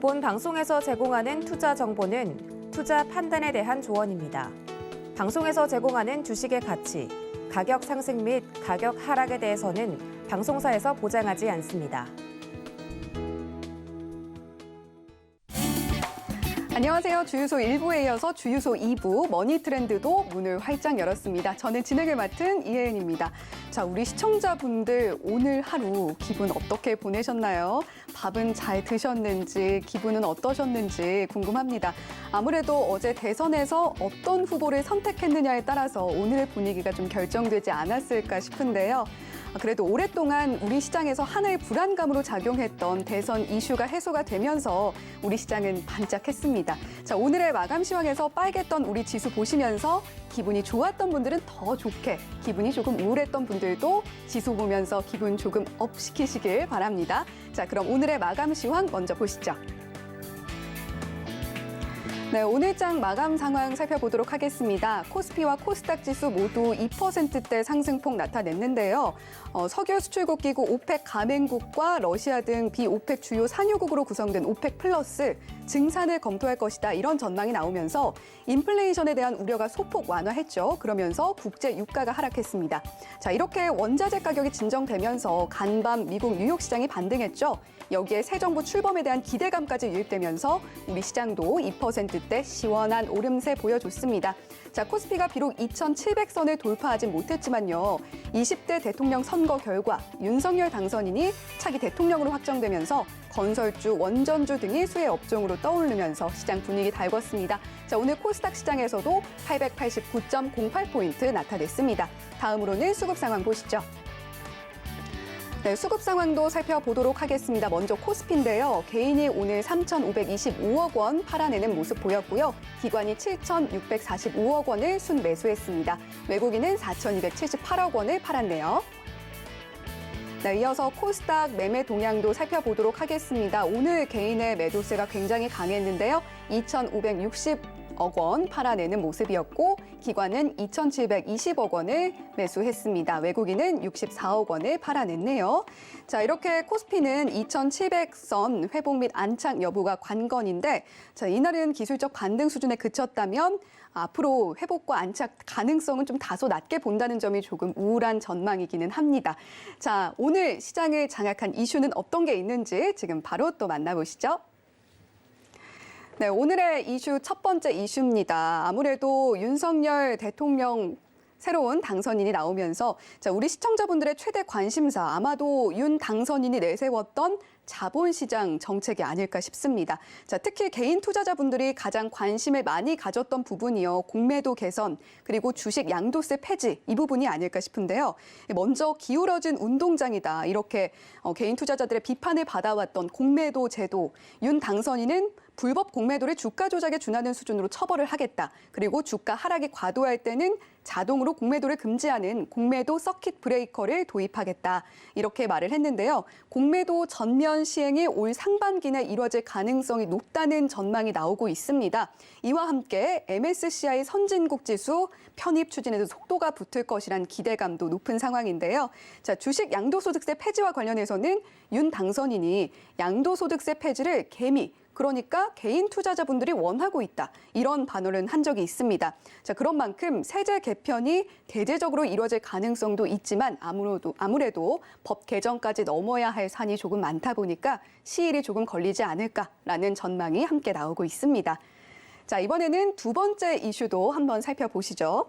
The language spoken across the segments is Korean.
본 방송에서 제공하는 투자 정보는 투자 판단에 대한 조언입니다. 방송에서 제공하는 주식의 가치, 가격 상승 및 가격 하락에 대해서는 방송사에서 보장하지 않습니다. 안녕하세요. 주유소 1부에 이어서 주유소 2부 머니트렌드도 문을 활짝 열었습니다. 저는 진행을 맡은 이혜은입니다. 자, 우리 시청자분들 오늘 하루 기분 어떻게 보내셨나요? 밥은 잘 드셨는지, 기분은 어떠셨는지 궁금합니다. 아무래도 어제 대선에서 어떤 후보를 선택했느냐에 따라서 오늘의 분위기가 좀 결정되지 않았을까 싶은데요. 그래도 오랫동안 우리 시장에서 하나의 불안감으로 작용했던 대선 이슈가 해소가 되면서 우리 시장은 반짝했습니다. 자, 오늘의 마감 시황에서 빨갰던 우리 지수 보시면서 기분이 좋았던 분들은 더 좋게, 기분이 조금 우울했던 분들도 지수 보면서 기분 조금 업 시키시길 바랍니다. 자, 그럼 오늘의 마감 시황 먼저 보시죠. 네, 오늘장 마감 상황 살펴보도록 하겠습니다. 코스피와 코스닥 지수 모두 2%대 상승폭 나타냈는데요. 석유 수출국 기구 오펙 가맹국과 러시아 등 비오펙 주요 산유국으로 구성된 오펙 플러스 증산을 검토할 것이다. 이런 전망이 나오면서 인플레이션에 대한 우려가 소폭 완화했죠. 그러면서 국제 유가가 하락했습니다. 자, 이렇게 원자재 가격이 진정되면서 간밤 미국 뉴욕 시장이 반등했죠. 여기에 새 정부 출범에 대한 기대감까지 유입되면서 우리 시장도 2%대 시원한 오름세 보여줬습니다. 자, 코스피가 비록 2,700선을 돌파하진 못했지만요. 20대 대통령 선거 결과 윤석열 당선인이 차기 대통령으로 확정되면서 건설주, 원전주 등이 수혜 업종으로 떠오르면서 시장 분위기 달궜습니다. 자, 오늘 코스닥 시장에서도 889.08포인트 나타냈습니다. 다음으로는 수급 상황 보시죠. 네, 수급 상황도 살펴보도록 하겠습니다. 먼저 코스피인데요. 개인이 오늘 3,525억 원 팔아내는 모습 보였고요. 기관이 7,645억 원을 순매수했습니다. 외국인은 4,278억 원을 팔았네요. 네, 이어서 코스닥 매매 동향도 살펴보도록 하겠습니다. 오늘 개인의 매도세가 굉장히 강했는데요. 2,560억 원 팔아내는 모습이었고 기관은 2,720억 원을 매수했습니다. 외국인은 64억 원을 팔아냈네요. 자, 이렇게 코스피는 2,700선 회복 및 안착 여부가 관건인데 자, 이날은 기술적 반등 수준에 그쳤다면 앞으로 회복과 안착 가능성은 좀 다소 낮게 본다는 점이 조금 우울한 전망이기는 합니다. 자, 오늘 시장을 장악한 이슈는 어떤 게 있는지 지금 바로 또 만나보시죠. 네, 오늘의 이슈 첫 번째 이슈입니다. 아무래도 윤석열 대통령 새로운 당선인이 나오면서 자, 우리 시청자분들의 최대 관심사 아마도 윤 당선인이 내세웠던 자본시장 정책이 아닐까 싶습니다. 자, 특히 개인 투자자분들이 가장 관심을 많이 가졌던 부분이요. 공매도 개선 그리고 주식 양도세 폐지 이 부분이 아닐까 싶은데요. 먼저 기울어진 운동장이다. 이렇게 개인 투자자들의 비판을 받아왔던 공매도 제도. 윤 당선인은 불법 공매도를 주가 조작에 준하는 수준으로 처벌을 하겠다. 그리고 주가 하락이 과도할 때는 자동으로 공매도를 금지하는 공매도 서킷 브레이커를 도입하겠다. 이렇게 말을 했는데요. 공매도 전면 시행이 올 상반기내 이뤄질 가능성이 높다는 전망이 나오고 있습니다. 이와 함께 MSCI 선진국 지수 편입 추진에도 속도가 붙을 것이란 기대감도 높은 상황인데요. 자, 주식 양도소득세 폐지와 관련해서는 윤 당선인이 양도소득세 폐지를 개미 그러니까 개인 투자자분들이 원하고 있다. 이런 반언을 한 적이 있습니다. 자, 그런 만큼 세제 개편이 대대적으로 이루어질 가능성도 있지만 아무래도 법 개정까지 넘어야 할 산이 조금 많다 보니까 시일이 조금 걸리지 않을까라는 전망이 함께 나오고 있습니다. 자, 이번에는 두 번째 이슈도 한번 살펴보시죠.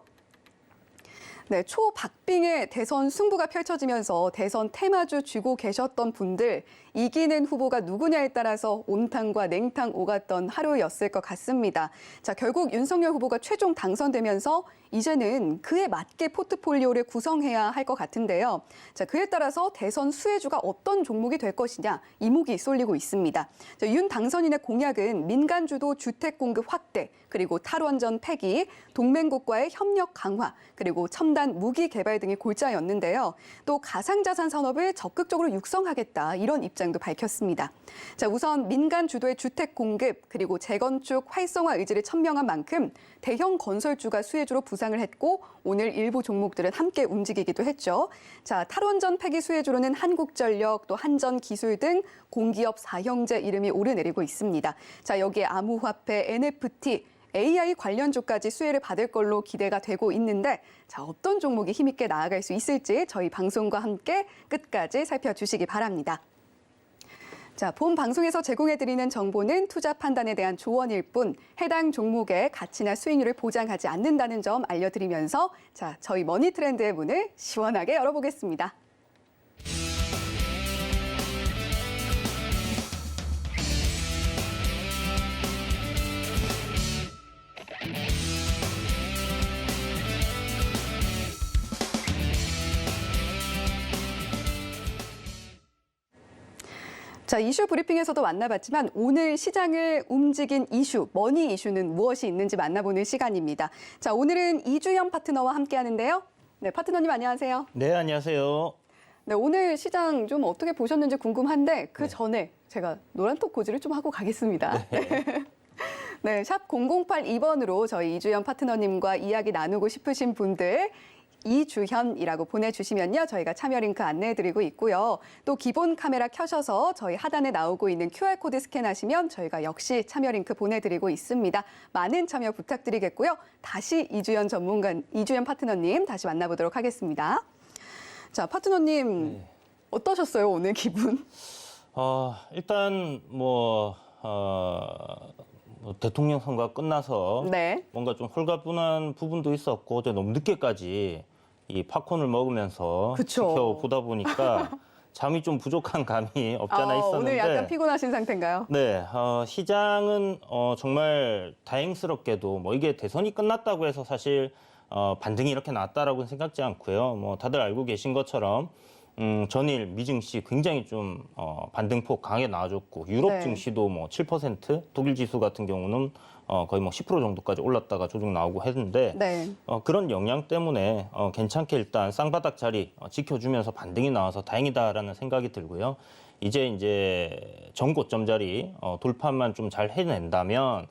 네, 초박빙의 대선 승부가 펼쳐지면서 대선 테마주 쥐고 계셨던 분들 이기는 후보가 누구냐에 따라서 온탕과 냉탕 오갔던 하루였을 것 같습니다. 자, 결국 윤석열 후보가 최종 당선되면서 이제는 그에 맞게 포트폴리오를 구성해야 할 것 같은데요. 자, 그에 따라서 대선 수혜주가 어떤 종목이 될 것이냐 이목이 쏠리고 있습니다. 자, 윤 당선인의 공약은 민간주도 주택 공급 확대, 그리고 탈원전 폐기, 동맹국과의 협력 강화, 그리고 첨단 무기 개발 등이 골자였는데요. 또 가상자산 산업을 적극적으로 육성하겠다 이런 입장도 밝혔습니다. 자, 우선 민간 주도의 주택 공급 그리고 재건축 활성화 의지를 천명한 만큼 대형 건설주가 수혜주로 부상을 했고 오늘 일부 종목들은 함께 움직이기도 했죠. 자, 탈원전 폐기 수혜주로는 한국전력, 또 한전기술 등 공기업 4형제 이름이 오르내리고 있습니다. 자, 여기에 암호화폐, NFT, AI 관련주까지 수혜를 받을 걸로 기대가 되고 있는데 자, 어떤 종목이 힘있게 나아갈 수 있을지 저희 방송과 함께 끝까지 살펴주시기 바랍니다. 자, 본 방송에서 제공해드리는 정보는 투자 판단에 대한 조언일 뿐 해당 종목의 가치나 수익률을 보장하지 않는다는 점 알려드리면서 자, 저희 머니트렌드의 문을 시원하게 열어보겠습니다. 자, 이슈 브리핑에서도 만나봤지만 오늘 시장을 움직인 이슈, 머니 이슈는 무엇이 있는지 만나보는 시간입니다. 자, 오늘은 이주연 파트너와 함께하는데요. 네, 파트너님 안녕하세요. 네, 안녕하세요. 네, 오늘 시장 좀 어떻게 보셨는지 궁금한데 그 전에 제가 노란톡 고지를 좀 하고 가겠습니다. 네, 샵 0082번으로 저희 이주연 파트너님과 이야기 나누고 싶으신 분들 이주현이라고 보내주시면요. 저희가 참여 링크 안내해드리고 있고요. 또 기본 카메라 켜셔서 저희 하단에 나오고 있는 QR코드 스캔하시면 저희가 역시 참여 링크 보내드리고 있습니다. 많은 참여 부탁드리겠고요. 다시 이주연 파트너님 다시 만나보도록 하겠습니다. 자, 파트너님 네. 어떠셨어요? 오늘 기분? 일단 대통령 선거가 끝나서 네. 뭔가 좀 홀가분한 부분도 있었고 어제 너무 늦게까지 이 팝콘을 먹으면서 그쵸. 지켜보다 보니까 잠이 좀 부족한 감이 없잖아 있었는데 오늘 약간 피곤하신 상태인가요? 네, 시장은 정말 다행스럽게도 뭐 이게 대선이 끝났다고 해서 사실 반등이 이렇게 나왔다라고는 생각지 않고요. 뭐 다들 알고 계신 것처럼 전일 미증시 굉장히 좀 반등폭 강하게 나와줬고 유럽 네. 증시도 뭐 7%, 독일 지수 같은 경우는 거의 뭐 10% 정도까지 올랐다가 조정 나오고 했는데 네. 그런 영향 때문에 괜찮게 일단 쌍바닥 자리 지켜주면서 반등이 나와서 다행이다라는 생각이 들고요. 이제 전고점 자리 돌파만 좀 잘 해낸다면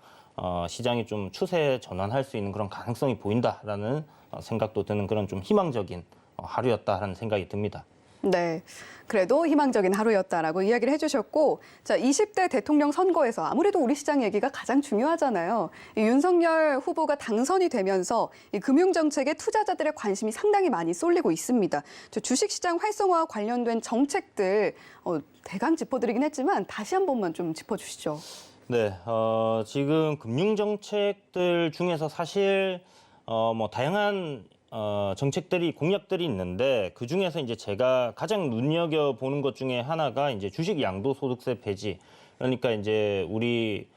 시장이 좀 추세 전환할 수 있는 그런 가능성이 보인다라는 생각도 드는 그런 좀 희망적인 하루였다라는 생각이 듭니다. 네, 그래도 희망적인 하루였다라고 이야기를 해주셨고, 자, 20대 대통령 선거에서 아무래도 우리 시장 얘기가 가장 중요하잖아요. 이 윤석열 후보가 당선이 되면서 이 금융정책에 투자자들의 관심이 상당히 많이 쏠리고 있습니다. 저 주식시장 활성화와 관련된 정책들 대강 짚어드리긴 했지만 다시 한 번만 좀 짚어주시죠. 네, 지금 금융정책들 중에서 사실 뭐 다양한 정책들이 공약들이 있는데 그 중에서 이제 제가 가장 눈여겨 보는 것 중에 하나가 이제 주식 양도소득세 폐지. 그러니까 이제 우리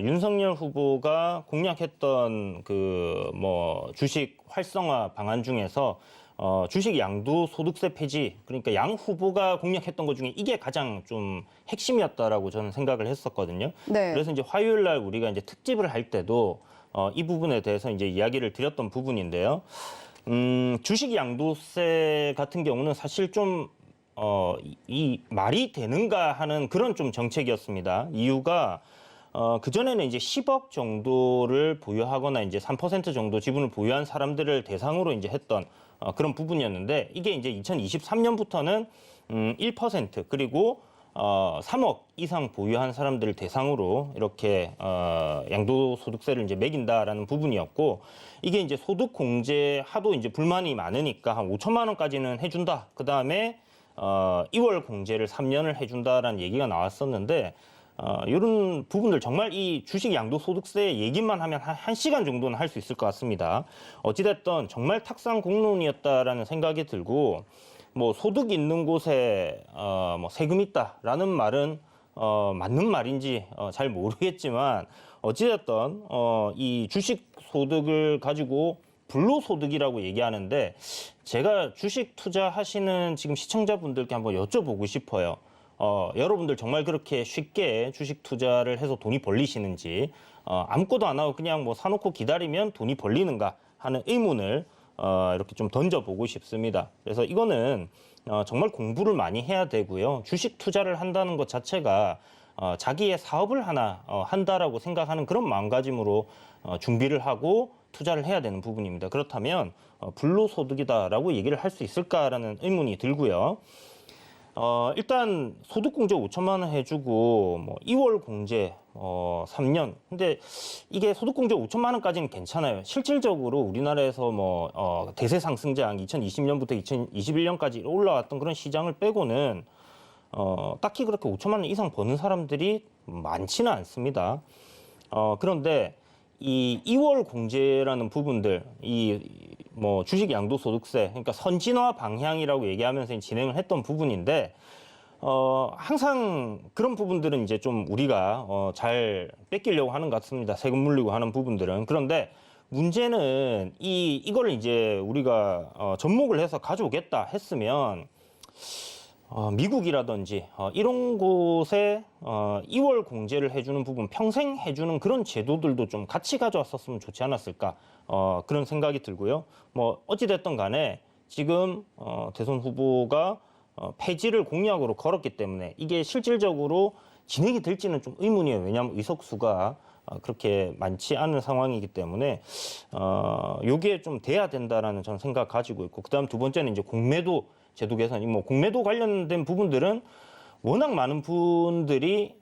윤석열 후보가 공약했던 그 뭐 주식 활성화 방안 중에서 주식 양도소득세 폐지, 그러니까 양 후보가 공약했던 것 중에 이게 가장 좀 핵심이었다라고 저는 생각을 했었거든요. 네. 그래서 이제 화요일 날 우리가 이제 특집을 할 때도 이 부분에 대해서 이제 이야기를 드렸던 부분인데요. 주식 양도세 같은 경우는 사실 좀 이 말이 되는가 하는 그런 좀 정책이었습니다. 이유가 그전에는 이제 10억 정도를 보유하거나 이제 3% 정도 지분을 보유한 사람들을 대상으로 이제 했던 그런 부분이었는데 이게 이제 2023년부터는 1% 그리고 3억 이상 보유한 사람들을 대상으로 이렇게 양도소득세를 이제 매긴다라는 부분이었고 이게 이제 소득 공제 하도 이제 불만이 많으니까 한 5천만 원까지는 해준다. 그 다음에 2월 공제를 3년을 해준다라는 얘기가 나왔었는데 이런 부분들 정말 이 주식 양도소득세 얘기만 하면 한 시간 정도는 할 수 있을 것 같습니다. 어찌됐든 정말 탁상 공론이었다라는 생각이 들고 뭐 소득 있는 곳에 뭐 세금 있다라는 말은 맞는 말인지 잘 모르겠지만 어찌됐든 이 주식 소득을 가지고 불로소득이라고 얘기하는데 제가 주식 투자하시는 지금 시청자분들께 한번 여쭤보고 싶어요. 여러분들 정말 그렇게 쉽게 주식 투자를 해서 돈이 벌리시는지 아무것도 안 하고 그냥 뭐 사놓고 기다리면 돈이 벌리는가 하는 의문을 이렇게 좀 던져보고 싶습니다. 그래서 이거는 정말 공부를 많이 해야 되고요. 주식 투자를 한다는 것 자체가 자기의 사업을 하나 한다라고 생각하는 그런 마음가짐으로 준비를 하고 투자를 해야 되는 부분입니다. 그렇다면 불로소득이다라고 얘기를 할 수 있을까라는 의문이 들고요. 일단 소득공제 5천만 원 해주고 뭐 2월 공제 3년. 근데 이게 소득공제 5천만 원까지는 괜찮아요. 실질적으로 우리나라에서 뭐 대세 상승장 2020년부터 2021년까지 올라왔던 그런 시장을 빼고는 딱히 그렇게 5천만 원 이상 버는 사람들이 많지는 않습니다. 그런데 이 2월 공제라는 부분들, 뭐 주식 양도소득세, 그러니까 선진화 방향이라고 얘기하면서 진행을 했던 부분인데, 항상 그런 부분들은 이제 좀 우리가 잘 뺏기려고 하는 것 같습니다. 세금 물리고 하는 부분들은. 그런데 문제는 이거를 이제 우리가 접목을 해서 가져오겠다 했으면 미국이라든지 이런 곳에 2월 공제를 해주는 부분, 평생 해주는 그런 제도들도 좀 같이 가져왔었으면 좋지 않았을까, 그런 생각이 들고요. 뭐 어찌됐든 간에 지금 대선 후보가 폐지를 공약으로 걸었기 때문에 이게 실질적으로 진행이 될지는 좀 의문이에요. 왜냐하면 의석수가 그렇게 많지 않은 상황이기 때문에 요게 좀 돼야 된다라는 저는 생각 가지고 있고, 그다음 두 번째는 이제 공매도 제도 개선이, 뭐 공매도 관련된 부분들은 워낙 많은 분들이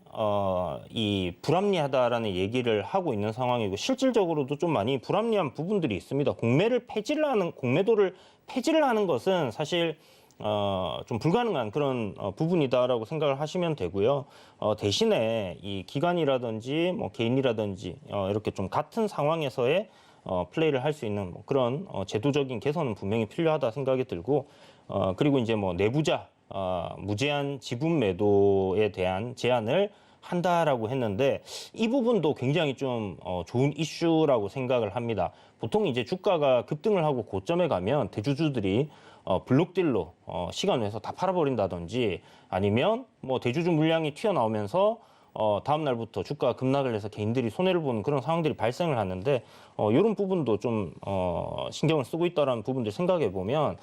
이 불합리하다라는 얘기를 하고 있는 상황이고, 실질적으로도 좀 많이 불합리한 부분들이 있습니다. 공매도를 폐지를 하는 것은 사실 좀 불가능한 그런 부분이다라고 생각을 하시면 되고요. 대신에 이 기관이라든지 뭐 개인이라든지 이렇게 좀 같은 상황에서의 플레이를 할 수 있는 뭐 그런 제도적인 개선은 분명히 필요하다 생각이 들고, 그리고 이제 뭐 내부자 무제한 지분 매도에 대한 제한을 한다라고 했는데, 이 부분도 굉장히 좀 좋은 이슈라고 생각을 합니다. 보통 이제 주가가 급등을 하고 고점에 가면 대주주들이 블록딜로 시간 내서 다 팔아버린다든지, 아니면 뭐 대주주 물량이 튀어나오면서 다음 날부터 주가가 급락을 해서 개인들이 손해를 보는 그런 상황들이 발생을 하는데, 이런 부분도 좀 신경을 쓰고 있다라는 부분들 생각해 보면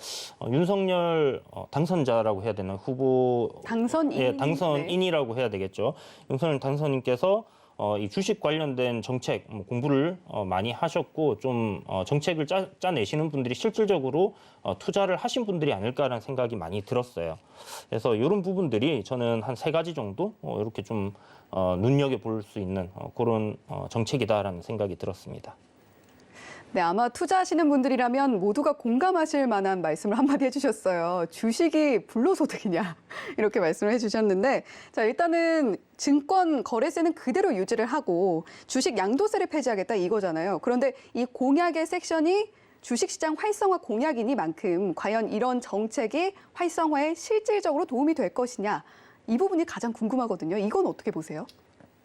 윤석열 당선자라고 해야 되나, 후보 당선인, 예, 당선인이라고 해야 되겠죠. 윤석열 당선인께서 이 주식 관련된 정책 공부를 많이 하셨고, 좀 정책을 짜내시는 분들이 실질적으로 투자를 하신 분들이 아닐까라는 생각이 많이 들었어요. 그래서 이런 부분들이 저는 한 3가지 정도 이렇게 좀 눈여겨볼 수 있는 그런 정책이다라는 생각이 들었습니다. 네, 아마 투자하시는 분들이라면 모두가 공감하실 만한 말씀을 한마디 해주셨어요. 주식이 불로소득이냐 이렇게 말씀을 해주셨는데, 자, 일단은 증권 거래세는 그대로 유지를 하고 주식 양도세를 폐지하겠다 이거잖아요. 그런데 이 공약의 섹션이 주식시장 활성화 공약이니만큼 과연 이런 정책이 활성화에 실질적으로 도움이 될 것이냐, 이 부분이 가장 궁금하거든요. 이건 어떻게 보세요?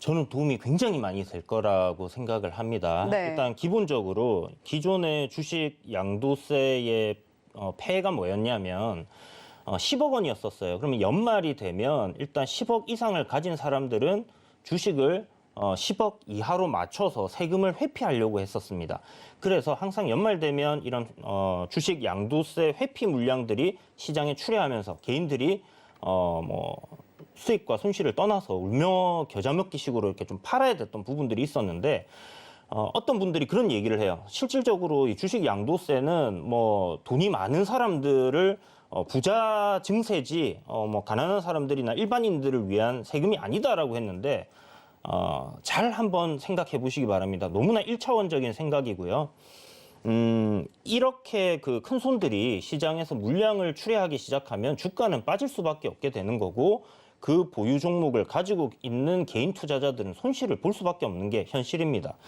저는 도움이 굉장히 많이 될 거라고 생각을 합니다. 네. 일단 기본적으로 기존의 주식 양도세의 폐해가 뭐였냐면 10억 원이었었어요. 그러면 연말이 되면 일단 10억 이상을 가진 사람들은 주식을 10억 이하로 맞춰서 세금을 회피하려고 했었습니다. 그래서 항상 연말 되면 이런 주식 양도세 회피 물량들이 시장에 출회하면서 개인들이 뭐 수익과 손실을 떠나서 울며 겨자 먹기식으로 이렇게 좀 팔아야 됐던 부분들이 있었는데, 어떤 분들이 그런 얘기를 해요. 실질적으로 이 주식 양도세는 뭐 돈이 많은 사람들을 부자 증세지 뭐 가난한 사람들이나 일반인들을 위한 세금이 아니다라고 했는데, 잘 한번 생각해 보시기 바랍니다. 너무나 1차원적인 생각이고요. 이렇게 그 큰 손들이 시장에서 물량을 출회하기 시작하면 주가는 빠질 수밖에 없게 되는 거고, 그 보유 종목을 가지고 있는 개인 투자자들은 손실을 볼 수밖에 없는 게 현실입니다.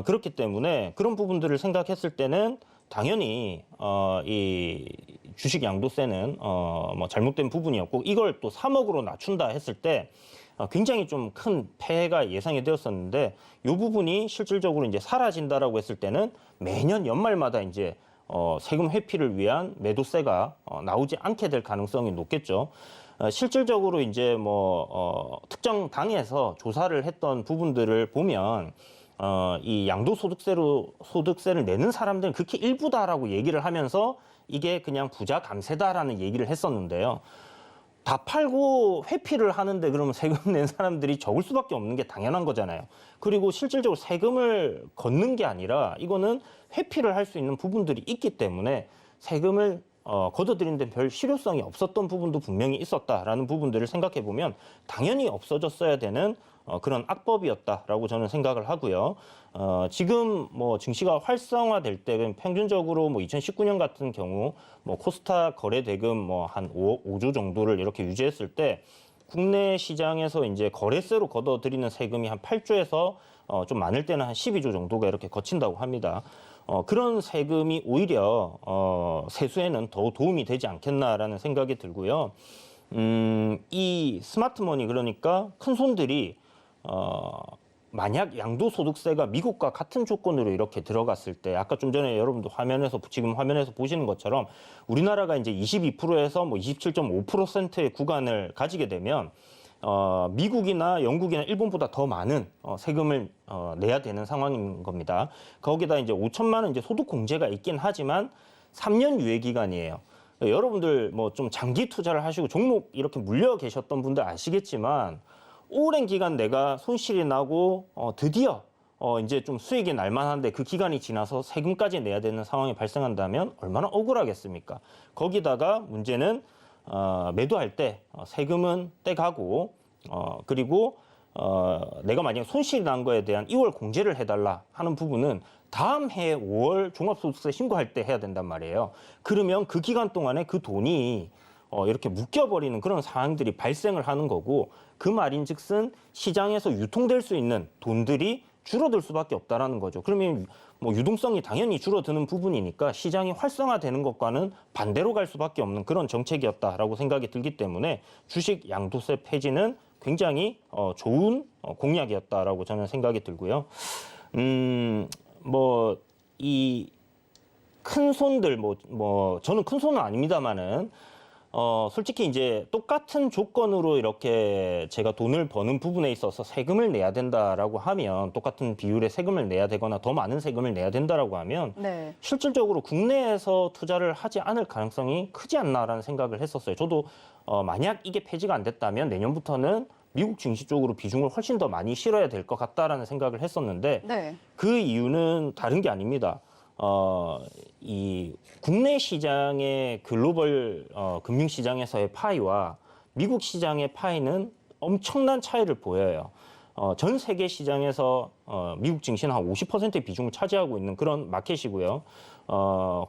그렇기 때문에 그런 부분들을 생각했을 때는 당연히 이 주식 양도세는 뭐 잘못된 부분이었고, 이걸 또 3억으로 낮춘다 했을 때 굉장히 좀 큰 폐해가 예상이 되었었는데, 이 부분이 실질적으로 이제 사라진다라고 했을 때는 매년 연말마다 이제 세금 회피를 위한 매도세가 나오지 않게 될 가능성이 높겠죠. 실질적으로 이제 뭐 특정 당에서 조사를 했던 부분들을 보면 이 양도소득세를 내는 사람들은 극히 일부다라고 얘기를 하면서 이게 그냥 부자 감세다라는 얘기를 했었는데요. 다 팔고 회피를 하는데 그러면 세금 낸 사람들이 적을 수밖에 없는 게 당연한 거잖아요. 그리고 실질적으로 세금을 걷는 게 아니라 이거는 회피를 할 수 있는 부분들이 있기 때문에 세금을 걷어들이는 데 별 실효성이 없었던 부분도 분명히 있었다라는 부분들을 생각해 보면 당연히 없어졌어야 되는 그런 악법이었다라고 저는 생각을 하고요. 지금 뭐 증시가 활성화될 때 평균적으로 뭐 2019년 같은 경우 뭐 코스타 거래 대금 뭐 한 5조 정도를 이렇게 유지했을 때 국내 시장에서 이제 거래세로 걷어들이는 세금이 한 8조에서 좀 많을 때는 한 12조 정도가 이렇게 거친다고 합니다. 그런 세금이 오히려 세수에는 더 도움이 되지 않겠나라는 생각이 들고요. 이 스마트머니 그러니까 큰 손들이 만약 양도소득세가 미국과 같은 조건으로 이렇게 들어갔을 때 아까 좀 전에 여러분도 지금 화면에서 보시는 것처럼 우리나라가 이제 22%에서 뭐 27.5%의 구간을 가지게 되면 미국이나 영국이나 일본보다 더 많은 세금을 내야 되는 상황인 겁니다. 거기다 이제 5천만 원 이제 소득 공제가 있긴 하지만 3년 유예 기간이에요. 여러분들 뭐 좀 장기 투자를 하시고 종목 이렇게 물려 계셨던 분들 아시겠지만 오랜 기간 내가 손실이 나고 드디어 이제 좀 수익이 날만한데 그 기간이 지나서 세금까지 내야 되는 상황이 발생한다면 얼마나 억울하겠습니까? 거기다가 문제는 매도할 때 세금은 떼가고 그리고 내가 만약 손실이 난 거에 대한 2월 공제를 해달라 하는 부분은 다음 해 5월 종합소득세 신고할 때 해야 된단 말이에요. 그러면 그 기간 동안에 그 돈이 이렇게 묶여버리는 그런 상황들이 발생을 하는 거고 그 말인즉슨 시장에서 유통될 수 있는 돈들이 줄어들 수밖에 없다라는 거죠. 그러면 뭐 유동성이 당연히 줄어드는 부분이니까 시장이 활성화되는 것과는 반대로 갈 수밖에 없는 그런 정책이었다라고 생각이 들기 때문에 주식 양도세 폐지는 굉장히 좋은 공약이었다라고 저는 생각이 들고요. 뭐 이 큰 손들 저는 큰 손은 아닙니다만은 솔직히 이제 똑같은 조건으로 이렇게 제가 돈을 버는 부분에 있어서 세금을 내야 된다라고 하면 똑같은 비율의 세금을 내야 되거나 더 많은 세금을 내야 된다라고 하면 네. 실질적으로 국내에서 투자를 하지 않을 가능성이 크지 않나라는 생각을 했었어요. 저도 만약 이게 폐지가 안 됐다면 내년부터는 미국 증시 쪽으로 비중을 훨씬 더 많이 실어야 될 것 같다라는 생각을 했었는데 네. 그 이유는 다른 게 아닙니다. 이 국내 시장의 글로벌 금융시장에서의 파이와 미국 시장의 파이는 엄청난 차이를 보여요. 전 세계 시장에서 미국 증시는 한 50%의 비중을 차지하고 있는 그런 마켓이고요.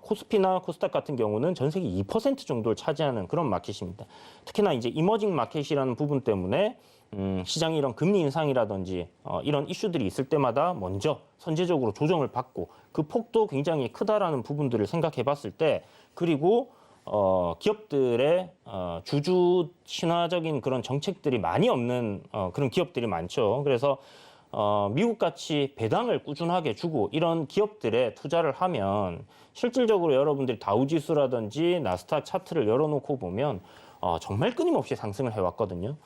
코스피나 코스닥 같은 경우는 전 세계 2% 정도를 차지하는 그런 마켓입니다. 특히나 이제 이머징 마켓이라는 부분 때문에 시장이 이런 금리 인상이라든지 이런 이슈들이 있을 때마다 먼저 선제적으로 조정을 받고 그 폭도 굉장히 크다라는 부분들을 생각해 봤을 때 그리고 기업들의 주주 친화적인 그런 정책들이 많이 없는 그런 기업들이 많죠. 그래서 미국같이 배당을 꾸준하게 주고 이런 기업들에 투자를 하면 실질적으로 여러분들이 다우지수라든지 나스닥 차트를 열어놓고 보면 정말 끊임없이 상승을 해왔거든요.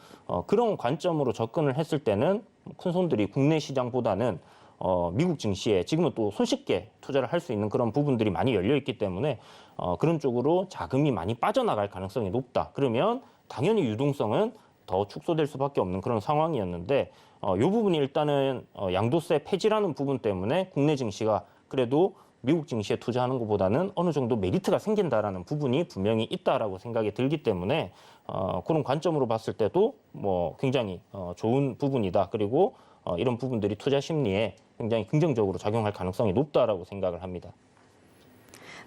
그런 관점으로 접근을 했을 때는 큰 손들이 국내 시장보다는 미국 증시에 지금은 또 손쉽게 투자를 할 수 있는 그런 부분들이 많이 열려 있기 때문에 그런 쪽으로 자금이 많이 빠져나갈 가능성이 높다. 그러면 당연히 유동성은 더 축소될 수밖에 없는 그런 상황이었는데 이 부분이 일단은 양도세 폐지라는 부분 때문에 국내 증시가 그래도 미국 증시에 투자하는 것보다는 어느 정도 메리트가 생긴다라는 부분이 분명히 있다라고 생각이 들기 때문에 그런 관점으로 봤을 때도 뭐 굉장히 좋은 부분이다. 그리고 이런 부분들이 투자 심리에 굉장히 긍정적으로 작용할 가능성이 높다라고 생각을 합니다.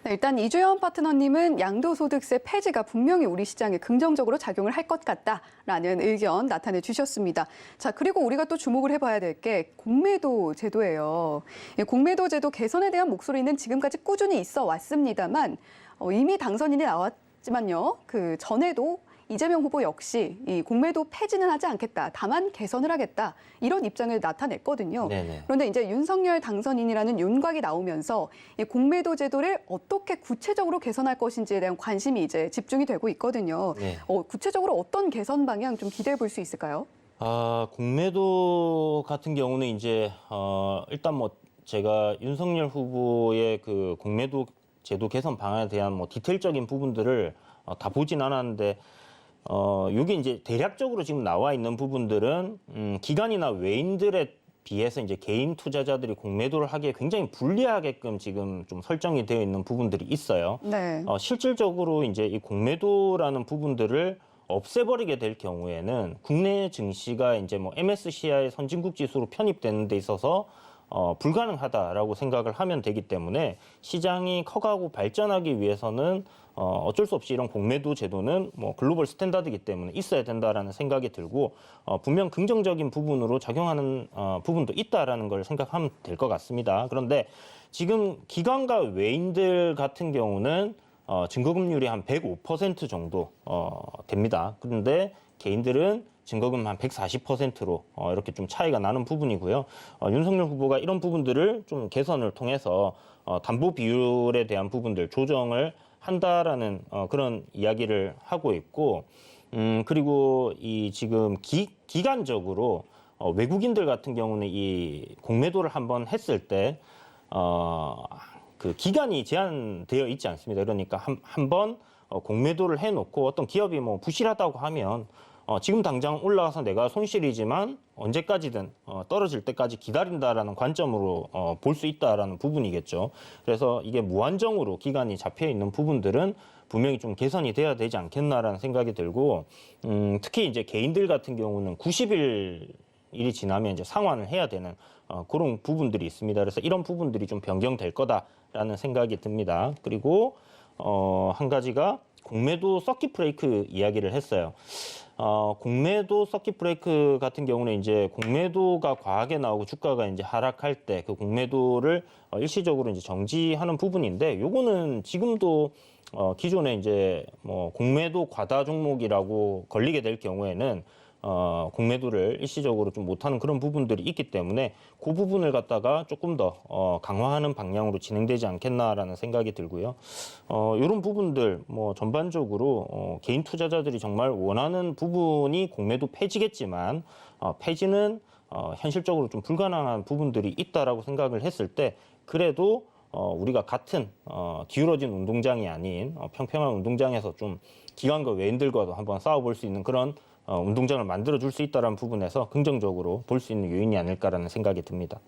네, 일단 이주연 파트너님은 양도소득세 폐지가 분명히 우리 시장에 긍정적으로 작용을 할 것 같다라는 의견 나타내 주셨습니다. 자, 그리고 우리가 또 주목을 해봐야 될 게 공매도 제도예요. 이 공매도 제도 개선에 대한 목소리는 지금까지 꾸준히 있어 왔습니다만 이미 당선인이 나왔지만요. 그 전에도 이재명 후보 역시 이 공매도 폐지는 하지 않겠다. 다만 개선을 하겠다. 이런 입장을 나타냈거든요. 네네. 그런데 이제 윤석열 당선인이라는 윤곽이 나오면서 이 공매도 제도를 어떻게 구체적으로 개선할 것인지에 대한 관심이 이제 집중이 되고 있거든요. 네. 구체적으로 어떤 개선 방향 좀 기대해 볼 수 있을까요? 공매도 같은 경우는 이제 일단 뭐 제가 윤석열 후보의 그 공매도 제도 개선 방안에 대한 뭐 디테일적인 부분들을 다 보진 않았는데 요게 이제 대략적으로 지금 나와 있는 부분들은 기관이나 외인들에 비해서 이제 개인 투자자들이 공매도를 하기에 굉장히 불리하게끔 지금 좀 설정이 되어 있는 부분들이 있어요. 네. 실질적으로 이제 이 공매도라는 부분들을 없애버리게 될 경우에는 국내 증시가 이제 뭐 MSCI 선진국 지수로 편입되는 데 있어서 불가능하다라고 생각을 하면 되기 때문에 시장이 커가고 발전하기 위해서는 어쩔 수 없이 이런 공매도 제도는 뭐 글로벌 스탠다드이기 때문에 있어야 된다라는 생각이 들고 분명 긍정적인 부분으로 작용하는 부분도 있다라는 걸 생각하면 될 것 같습니다. 그런데 지금 기관과 외인들 같은 경우는 증거금률이 한 105% 정도 됩니다. 그런데 개인들은 증거금 한 140%로 이렇게 좀 차이가 나는 부분이고요. 윤석열 후보가 이런 부분들을 좀 개선을 통해서 담보 비율에 대한 부분들 조정을 한다라는 그런 이야기를 하고 있고, 그리고 이 지금 기간적으로 외국인들 같은 경우는 이 공매도를 한번 했을 때 그 기간이 제한되어 있지 않습니다. 그러니까 한 번 공매도를 해놓고 어떤 기업이 뭐 부실하다고 하면 지금 당장 올라가서 내가 손실이지만 언제까지든 떨어질 때까지 기다린다라는 관점으로 볼 수 있다라는 부분이겠죠. 그래서 이게 무한정으로 기간이 잡혀 있는 부분들은 분명히 좀 개선이 돼야 되지 않겠나라는 생각이 들고, 특히 이제 개인들 같은 경우는 90일이 지나면 이제 상환을 해야 되는 그런 부분들이 있습니다. 그래서 이런 부분들이 좀 변경될 거다라는 생각이 듭니다. 그리고 한 가지가 공매도 서킷 브레이크 이야기를 했어요. 공매도 서킷 브레이크 같은 경우는 이제 공매도가 과하게 나오고 주가가 이제 하락할 때 그 공매도를 일시적으로 이제 정지하는 부분인데, 요거는 지금도 기존에 이제 뭐 공매도 과다 종목이라고 걸리게 될 경우에는 공매도를 일시적으로 좀 못하는 그런 부분들이 있기 때문에 그 부분을 갖다가 조금 더 강화하는 방향으로 진행되지 않겠나라는 생각이 들고요. 이런 부분들 뭐 전반적으로 개인 투자자들이 정말 원하는 부분이 공매도 폐지겠지만 폐지는 현실적으로 좀 불가능한 부분들이 있다라고 생각을 했을 때, 그래도 우리가 같은 기울어진 운동장이 아닌 평평한 운동장에서 좀 기관과 외인들과도 한번 싸워볼 수 있는 그런 운동장을 만들어줄 수 있다는 부분에서 긍정적으로 볼 수 있는 요인이 아닐까라는 생각이 듭니다.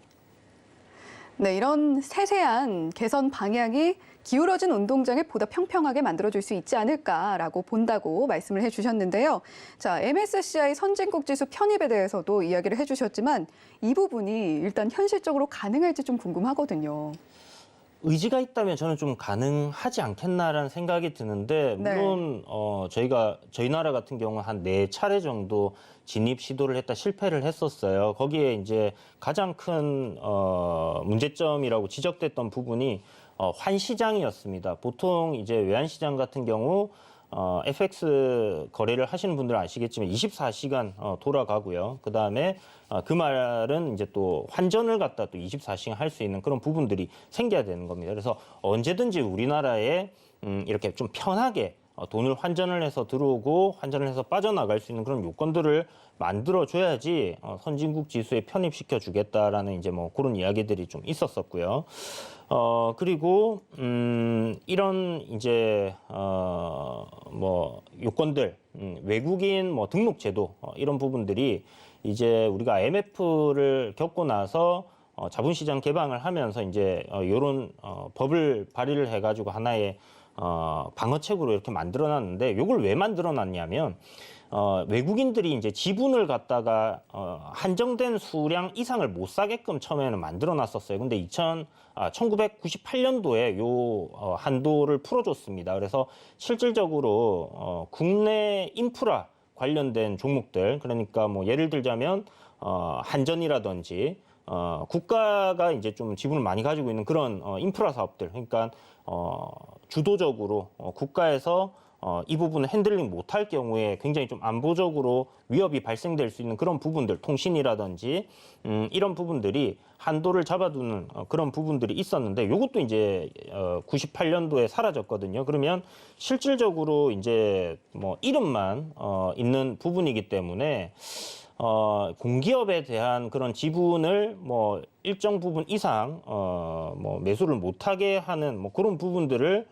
네, 이런 세세한 개선 방향이 기울어진 운동장을 보다 평평하게 만들어줄 수 있지 않을까라고 본다고 말씀을 해주셨는데요. 자, MSCI 선진국 지수 편입에 대해서도 이야기를 해주셨지만 이 부분이 일단 현실적으로 가능할지 좀 궁금하거든요. 의지가 있다면 저는 좀 가능하지 않겠나라는 생각이 드는데, 물론 저희 나라 같은 경우는 한 4차례 정도 진입 시도를 했다 실패를 했었어요. 거기에 이제 가장 큰 문제점이라고 지적됐던 부분이 환시장이었습니다. 보통 이제 외환시장 같은 경우 FX 거래를 하시는 분들은 아시겠지만 24시간 돌아가고요. 그 다음에 그 말은 이제 또 환전을 갖다 또 24시간 할 수 있는 그런 부분들이 생겨야 되는 겁니다. 그래서 언제든지 우리나라에 이렇게 좀 편하게 돈을 환전을 해서 들어오고 환전을 해서 빠져나갈 수 있는 그런 요건들을 만들어줘야지 선진국 지수에 편입시켜 주겠다라는 이제 뭐 그런 이야기들이 좀 있었었고요. 그리고 이런 이제 뭐 요건들, 외국인 뭐 등록 제도 이런 부분들이 이제 우리가 IMF를 겪고 나서 자본시장 개방을 하면서 이제 이런 법을 발의를 해가지고 하나의 방어책으로 이렇게 만들어놨는데, 이걸 왜 만들어놨냐면 외국인들이 이제 지분을 갖다가 한정된 수량 이상을 못 사게끔 처음에는 만들어놨었어요. 근데 1998년도에 요 한도를 풀어줬습니다. 그래서 실질적으로 국내 인프라 관련된 종목들, 그러니까 뭐 예를 들자면 한전이라든지 국가가 이제 좀 지분을 많이 가지고 있는 그런 인프라 사업들, 그러니까 주도적으로 국가에서 이 부분을 핸들링 못할 경우에 굉장히 좀 안보적으로 위협이 발생될 수 있는 그런 부분들, 통신이라든지 이런 부분들이 한도를 잡아두는 그런 부분들이 있었는데, 이것도 이제 98년도에 사라졌거든요. 그러면 실질적으로 이제 뭐 이름만 있는 부분이기 때문에 공기업에 대한 그런 지분을 뭐 일정 부분 이상 뭐 매수를 못하게 하는 뭐 그런 부분들을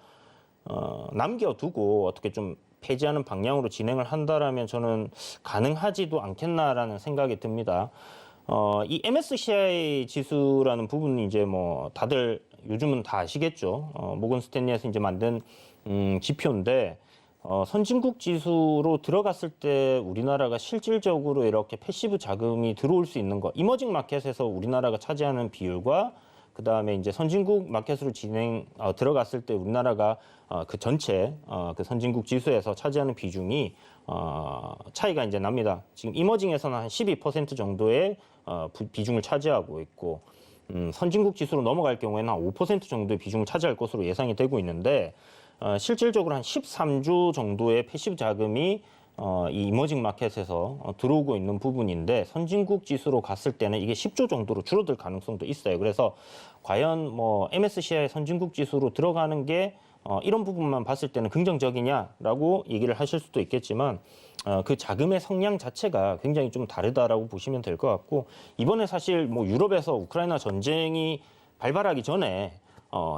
남겨두고 어떻게 좀 폐지하는 방향으로 진행을 한다라면 저는 가능하지도 않겠나라는 생각이 듭니다. 이 MSCI 지수라는 부분이 이제 뭐 다들 요즘은 다 아시겠죠. 모건 스탠리에서 이제 만든 지표인데 선진국 지수로 들어갔을 때 우리나라가 실질적으로 이렇게 패시브 자금이 들어올 수 있는 것, 이머징 마켓에서 우리나라가 차지하는 비율과 그다음에 이제 선진국 마켓으로 들어갔을 때 우리나라가 그 전체 그 선진국 지수에서 차지하는 비중이 차이가 이제 납니다. 지금 이머징에서는 한 12% 정도의 비중을 차지하고 있고 선진국 지수로 넘어갈 경우에는 한 5% 정도의 비중을 차지할 것으로 예상이 되고 있는데 실질적으로 한 13조 정도의 패시브 자금이 이 이머징 마켓에서 들어오고 있는 부분인데 선진국 지수로 갔을 때는 이게 10조 정도로 줄어들 가능성도 있어요. 그래서 과연 뭐 MSCI 선진국 지수로 들어가는 게 이런 부분만 봤을 때는 긍정적이냐라고 얘기를 하실 수도 있겠지만 그 자금의 성량 자체가 굉장히 좀 다르다라고 보시면 될 것 같고 이번에 사실 뭐 유럽에서 우크라이나 전쟁이 발발하기 전에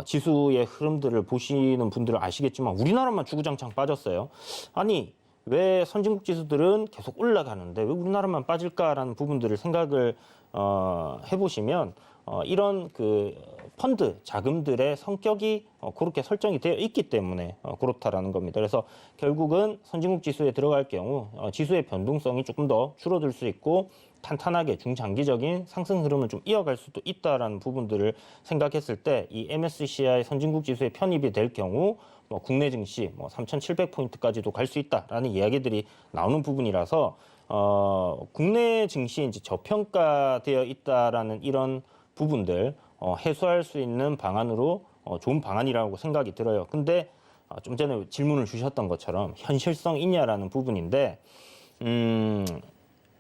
지수의 흐름들을 보시는 분들은 아시겠지만 우리나라만 주구장창 빠졌어요. 아니 왜 선진국 지수들은 계속 올라가는데 왜 우리나라만 빠질까라는 부분들을 생각을 해보시면 이런 그 펀드 자금들의 성격이 그렇게 설정이 되어 있기 때문에 그렇다라는 겁니다. 그래서 결국은 선진국 지수에 들어갈 경우 지수의 변동성이 조금 더 줄어들 수 있고 탄탄하게 중장기적인 상승 흐름을 좀 이어갈 수도 있다라는 부분들을 생각했을 때 이 MSCI 선진국 지수에 편입이 될 경우 뭐 국내 증시 뭐 3,700포인트까지도 갈 수 있다라는 이야기들이 나오는 부분이라서 국내 증시에 이제 저평가되어 있다라는 이런 부분들 해소할 수 있는 방안으로 좋은 방안이라고 생각이 들어요. 근데 좀 전에 질문을 주셨던 것처럼 현실성 있냐라는 부분인데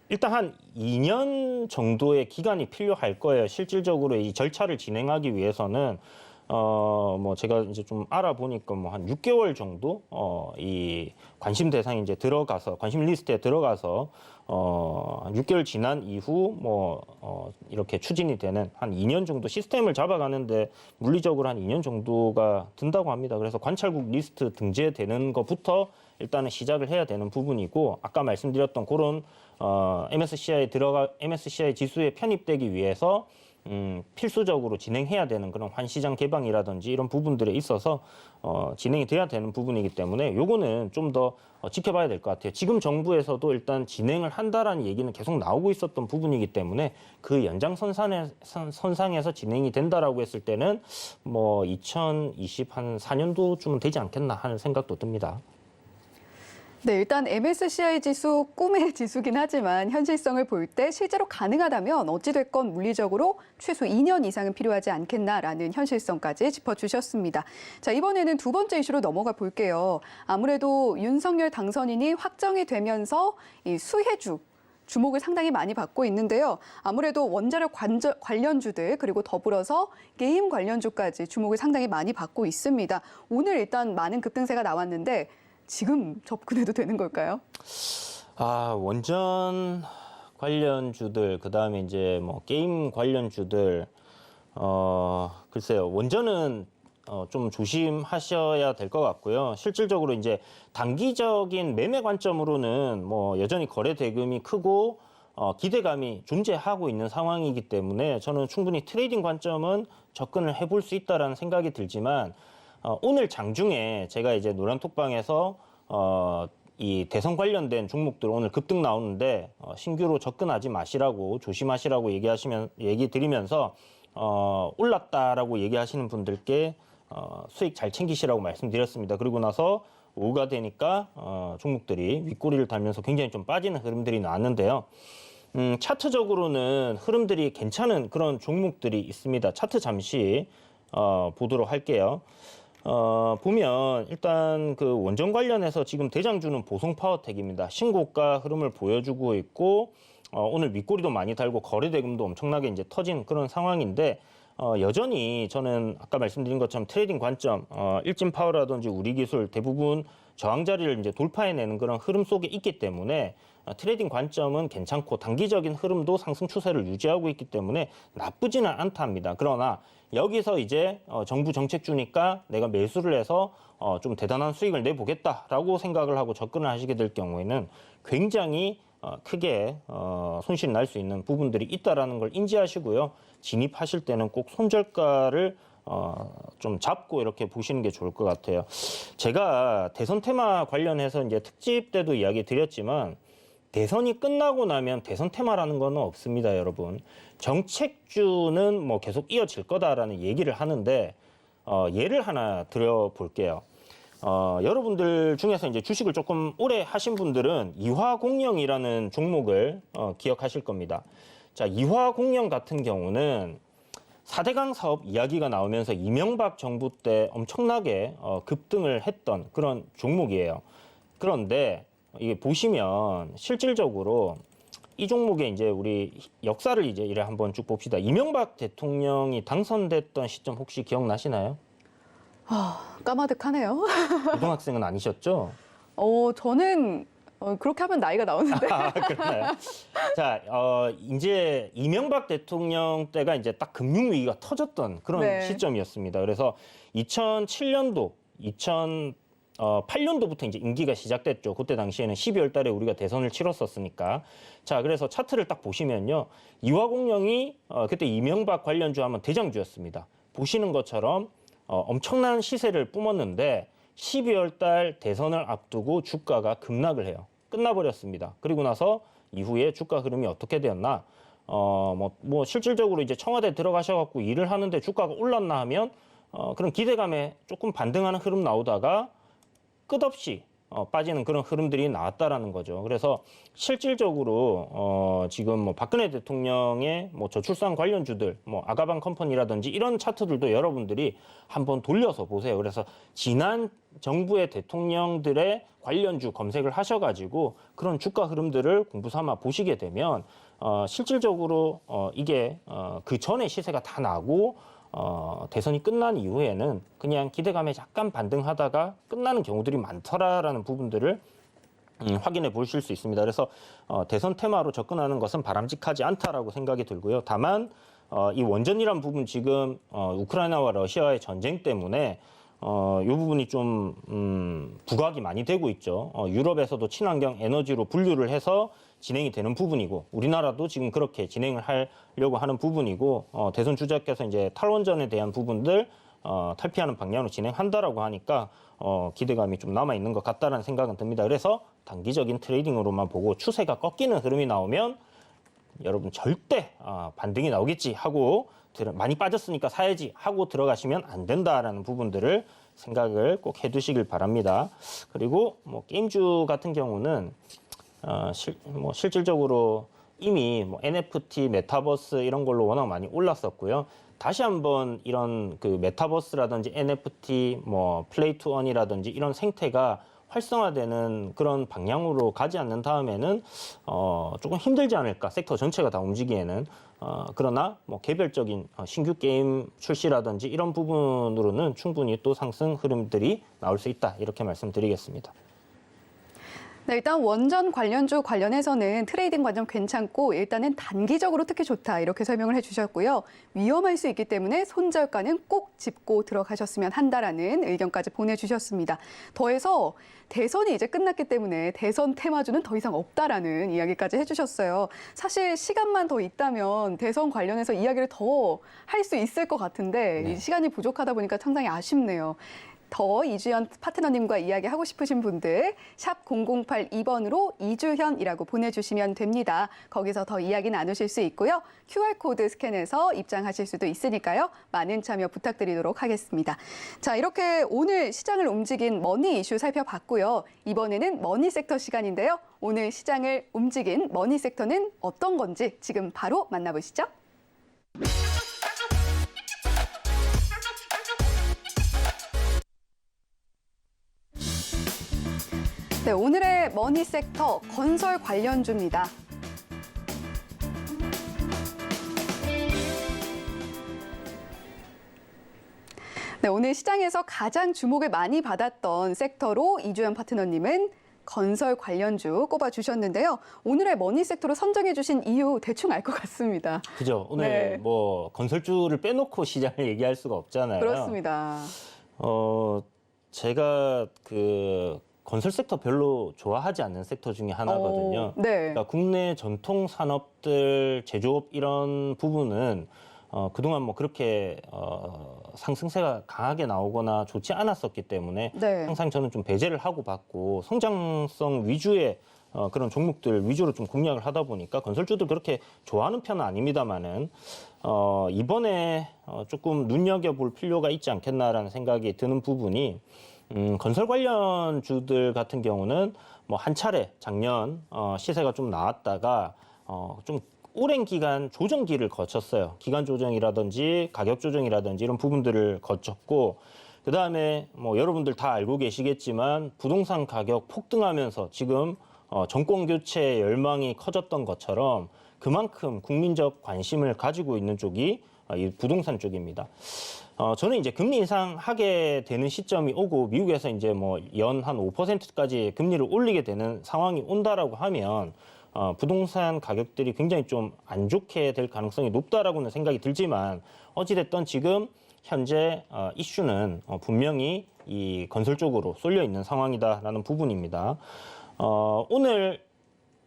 일단 한 2년 정도의 기간이 필요할 거예요. 실질적으로 이 절차를 진행하기 위해서는 뭐 제가 이제 좀 알아보니까 뭐 한 6개월 정도 이 관심 대상이 이제 들어가서 관심 리스트에 들어가서 6개월 지난 이후 뭐 이렇게 추진이 되는 한 2년 정도 시스템을 잡아가는데 물리적으로 한 2년 정도가 든다고 합니다. 그래서 관찰국 리스트 등재되는 것부터 일단은 시작을 해야 되는 부분이고 아까 말씀드렸던 그런 MSCI 지수에 편입되기 위해서 필수적으로 진행해야 되는 그런 환시장 개방이라든지 이런 부분들에 있어서 진행이 돼야 되는 부분이기 때문에 요거는 좀 더 지켜봐야 될 것 같아요. 지금 정부에서도 일단 진행을 한다라는 얘기는 계속 나오고 있었던 부분이기 때문에 그 연장선상에서 진행이 된다라고 했을 때는 뭐 2024년도쯤은 되지 않겠나 하는 생각도 듭니다. 네, 일단 MSCI 지수 꿈의 지수긴 하지만 현실성을 볼 때 실제로 가능하다면 어찌됐건 물리적으로 최소 2년 이상은 필요하지 않겠나라는 현실성까지 짚어주셨습니다. 자, 이번에는 두 번째 이슈로 넘어가 볼게요. 아무래도 윤석열 당선인이 확정이 되면서 이 수혜주 주목을 상당히 많이 받고 있는데요. 아무래도 원자력 관련주들 그리고 더불어서 게임 관련주까지 주목을 상당히 많이 받고 있습니다. 오늘 일단 많은 급등세가 나왔는데 지금 접근해도 되는 걸까요? 원전 관련주들, 그 다음에 이제 뭐 게임 관련주들, 글쎄요, 원전은 좀 조심하셔야 될 것 같고요. 실질적으로 이제 단기적인 매매 관점으로는 뭐 여전히 거래 대금이 크고 기대감이 존재하고 있는 상황이기 때문에 저는 충분히 트레이딩 관점은 접근을 해볼 수 있다라는 생각이 들지만 오늘 장중에 제가 이제 노란톡방에서 이 대선 관련된 종목들 오늘 급등 나오는데 신규로 접근하지 마시라고 조심하시라고 얘기 드리면서 올랐다라고 얘기하시는 분들께 수익 잘 챙기시라고 말씀드렸습니다. 그리고 나서 오후가 되니까 종목들이 윗꼬리를 달면서 굉장히 좀 빠지는 흐름들이 나왔는데요. 차트적으로는 흐름들이 괜찮은 그런 종목들이 있습니다. 차트 잠시 보도록 할게요. 보면 일단 그 원전 관련해서 지금 대장주는 보성파워텍입니다. 신고가 흐름을 보여주고 있고 오늘 윗꼬리도 많이 달고 거래 대금도 엄청나게 이제 터진 그런 상황인데 여전히 저는 아까 말씀드린 것처럼 트레이딩 관점 일진파워라든지 우리기술 대부분 저항 자리를 이제 돌파해내는 그런 흐름 속에 있기 때문에 트레이딩 관점은 괜찮고 단기적인 흐름도 상승 추세를 유지하고 있기 때문에 나쁘지는 않다 합니다. 그러나 여기서 이제 정부 정책 주니까 내가 매수를 해서 좀 대단한 수익을 내보겠다라고 생각을 하고 접근을 하시게 될 경우에는 굉장히 크게 손실이 날 수 있는 부분들이 있다라는 걸 인지하시고요. 진입하실 때는 꼭 손절가를 좀 잡고 이렇게 보시는 게 좋을 것 같아요. 제가 대선 테마 관련해서 이제 특집 때도 이야기 드렸지만 대선이 끝나고 나면 대선 테마라는 거는 없습니다, 여러분. 정책주는 뭐 계속 이어질 거다라는 얘기를 하는데 예를 하나 드려볼게요. 여러분들 중에서 이제 주식을 조금 오래 하신 분들은 이화공영이라는 종목을 기억하실 겁니다. 자, 이화공영 같은 경우는 4대강 사업 이야기가 나오면서 이명박 정부 때 엄청나게 급등을 했던 그런 종목이에요. 그런데 이게 보시면 실질적으로 이 종목에 이제 우리 역사를 이제 이래 한번 쭉 봅시다. 이명박 대통령이 당선됐던 시점 혹시 기억나시나요? 까마득하네요. 고등학생은 아니셨죠? 저는 그렇게 하면 나이가 나오는데. 그러나요? 자, 이제 이명박 대통령 때가 이제 딱 금융위기가 터졌던 그런 네. 시점이었습니다. 그래서 2007년도, 2008년도부터 이제 임기가 시작됐죠. 그때 당시에는 12월 달에 우리가 대선을 치렀었으니까. 자, 그래서 차트를 딱 보시면요. 이화공영이 그때 이명박 관련주 하면 대장주였습니다. 보시는 것처럼 엄청난 시세를 뿜었는데 12월 달 대선을 앞두고 주가가 급락을 해요. 끝나버렸습니다. 그리고 나서 이후에 주가 흐름이 어떻게 되었나? 뭐 실질적으로 이제 청와대 들어가셔갖고 일을 하는데 주가가 올랐나 하면 그런 기대감에 조금 반등하는 흐름 나오다가 끝없이 빠지는 그런 흐름들이 나왔다라는 거죠. 그래서 실질적으로 지금 뭐 박근혜 대통령의 뭐 저출산 관련주들, 뭐 아가방 컴퍼니라든지 이런 차트들도 여러분들이 한번 돌려서 보세요. 그래서 지난 정부의 대통령들의 관련주 검색을 하셔가지고 그런 주가 흐름들을 공부 삼아 보시게 되면 실질적으로 이게 그 전에 시세가 다 나고 대선이 끝난 이후에는 그냥 기대감에 약간 반등하다가 끝나는 경우들이 많더라라는 부분들을 확인해 보실 수 있습니다. 그래서 대선 테마로 접근하는 것은 바람직하지 않다라고 생각이 들고요. 다만 이 원전이란 부분 지금 우크라이나와 러시아의 전쟁 때문에 이 부분이 좀 부각이 많이 되고 있죠. 유럽에서도 친환경 에너지로 분류를 해서 진행이 되는 부분이고 우리나라도 지금 그렇게 진행을 하려고 하는 부분이고 대선 주자께서 이제 탈원전에 대한 부분들 탈피하는 방향으로 진행한다라고 하니까 기대감이 좀 남아 있는 것 같다라는 생각은 듭니다. 그래서 단기적인 트레이딩으로만 보고 추세가 꺾이는 흐름이 나오면 여러분 절대 반등이 나오겠지 하고 많이 빠졌으니까 사야지 하고 들어가시면 안 된다라는 부분들을 생각을 꼭 해두시길 바랍니다. 그리고 뭐 게임주 같은 경우는 실질적으로 이미 뭐 NFT, 메타버스 이런 걸로 워낙 많이 올랐었고요. 다시 한번 이런 그 메타버스라든지 NFT, 뭐 플레이 투 언이라든지 이런 생태가 활성화되는 그런 방향으로 가지 않는 다음에는 조금 힘들지 않을까, 섹터 전체가 다 움직이기에는. 그러나 뭐 개별적인 신규 게임 출시라든지 이런 부분으로는 충분히 또 상승 흐름들이 나올 수 있다, 이렇게 말씀드리겠습니다. 네, 일단 원전 관련주 관련해서는 트레이딩 관점 괜찮고 일단은 단기적으로 특히 좋다 이렇게 설명을 해주셨고요. 위험할 수 있기 때문에 손절가는 꼭 짚고 들어가셨으면 한다라는 의견까지 보내주셨습니다. 더해서 대선이 이제 끝났기 때문에 대선 테마주는 더 이상 없다라는 이야기까지 해주셨어요. 사실 시간만 더 있다면 대선 관련해서 이야기를 더 할 수 있을 것 같은데 네. 이 시간이 부족하다 보니까 상당히 아쉽네요. 더 이주현 파트너님과 이야기하고 싶으신 분들 샵 0082번으로 이주현이라고 보내주시면 됩니다. 거기서 더 이야기 나누실 수 있고요. QR코드 스캔해서 입장하실 수도 있으니까요. 많은 참여 부탁드리도록 하겠습니다. 자, 이렇게 오늘 시장을 움직인 머니 이슈 살펴봤고요. 이번에는 머니 섹터 시간인데요. 오늘 시장을 움직인 머니 섹터는 어떤 건지 지금 바로 만나보시죠. 네, 오늘의 머니 섹터 건설 관련주입니다. 네, 오늘 시장에서 가장 주목을 많이 받았던 섹터로 이주연 파트너님은 건설 관련주 꼽아주셨는데요. 오늘의 머니 섹터로 선정해 주신 이유 대충 알 것 같습니다. 그죠? 오늘 네. 뭐 건설주를 빼놓고 시장을 얘기할 수가 없잖아요. 그렇습니다. 제가 그 건설 섹터 별로 좋아하지 않는 섹터 중에 하나거든요. 네. 그러니까 국내 전통 산업들, 제조업 이런 부분은 그동안 뭐 그렇게 상승세가 강하게 나오거나 좋지 않았었기 때문에 네. 항상 저는 좀 배제를 하고 봤고 성장성 위주의 그런 종목들 위주로 좀 공략을 하다 보니까 건설주도 그렇게 좋아하는 편은 아닙니다만은 이번에 조금 눈여겨볼 필요가 있지 않겠나라는 생각이 드는 부분이 건설 관련주들 같은 경우는 뭐 한 차례 작년 시세가 좀 나왔다가 좀 오랜 기간 조정기를 거쳤어요. 기간 조정이라든지 가격 조정이라든지 이런 부분들을 거쳤고 그다음에 뭐 여러분들 다 알고 계시겠지만 부동산 가격 폭등하면서 지금 정권 교체 열망이 커졌던 것처럼 그만큼 국민적 관심을 가지고 있는 쪽이 이 부동산 쪽입니다. 저는 이제 금리 인상하게 되는 시점이 오고 미국에서 이제 뭐 연 한 5%까지 금리를 올리게 되는 상황이 온다라고 하면 부동산 가격들이 굉장히 좀 안 좋게 될 가능성이 높다라고는 생각이 들지만 어찌됐든 지금 현재 이슈는 분명히 이 건설 쪽으로 쏠려 있는 상황이다라는 부분입니다. 오늘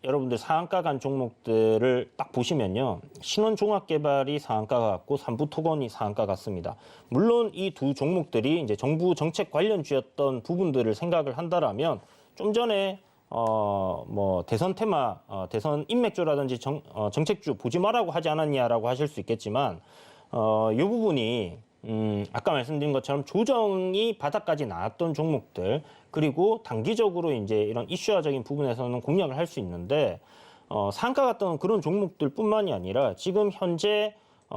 여러분들 상한가 간 종목들을 딱 보시면요. 신원종합개발이 상한가 같고 삼부토건이 상한가 같습니다. 물론 이 두 종목들이 이제 정부 정책 관련주였던 부분들을 생각을 한다라면 좀 전에 뭐 대선 테마, 대선 인맥주라든지 정책주 보지 말라고 하지 않았냐라고 하실 수 있겠지만 이 부분이 아까 말씀드린 것처럼 조정이 바닥까지 나왔던 종목들 그리고 단기적으로 이제 이런 이슈화적인 부분에서는 공략을 할 수 있는데 상가 같던 그런 종목들뿐만이 아니라 지금 현재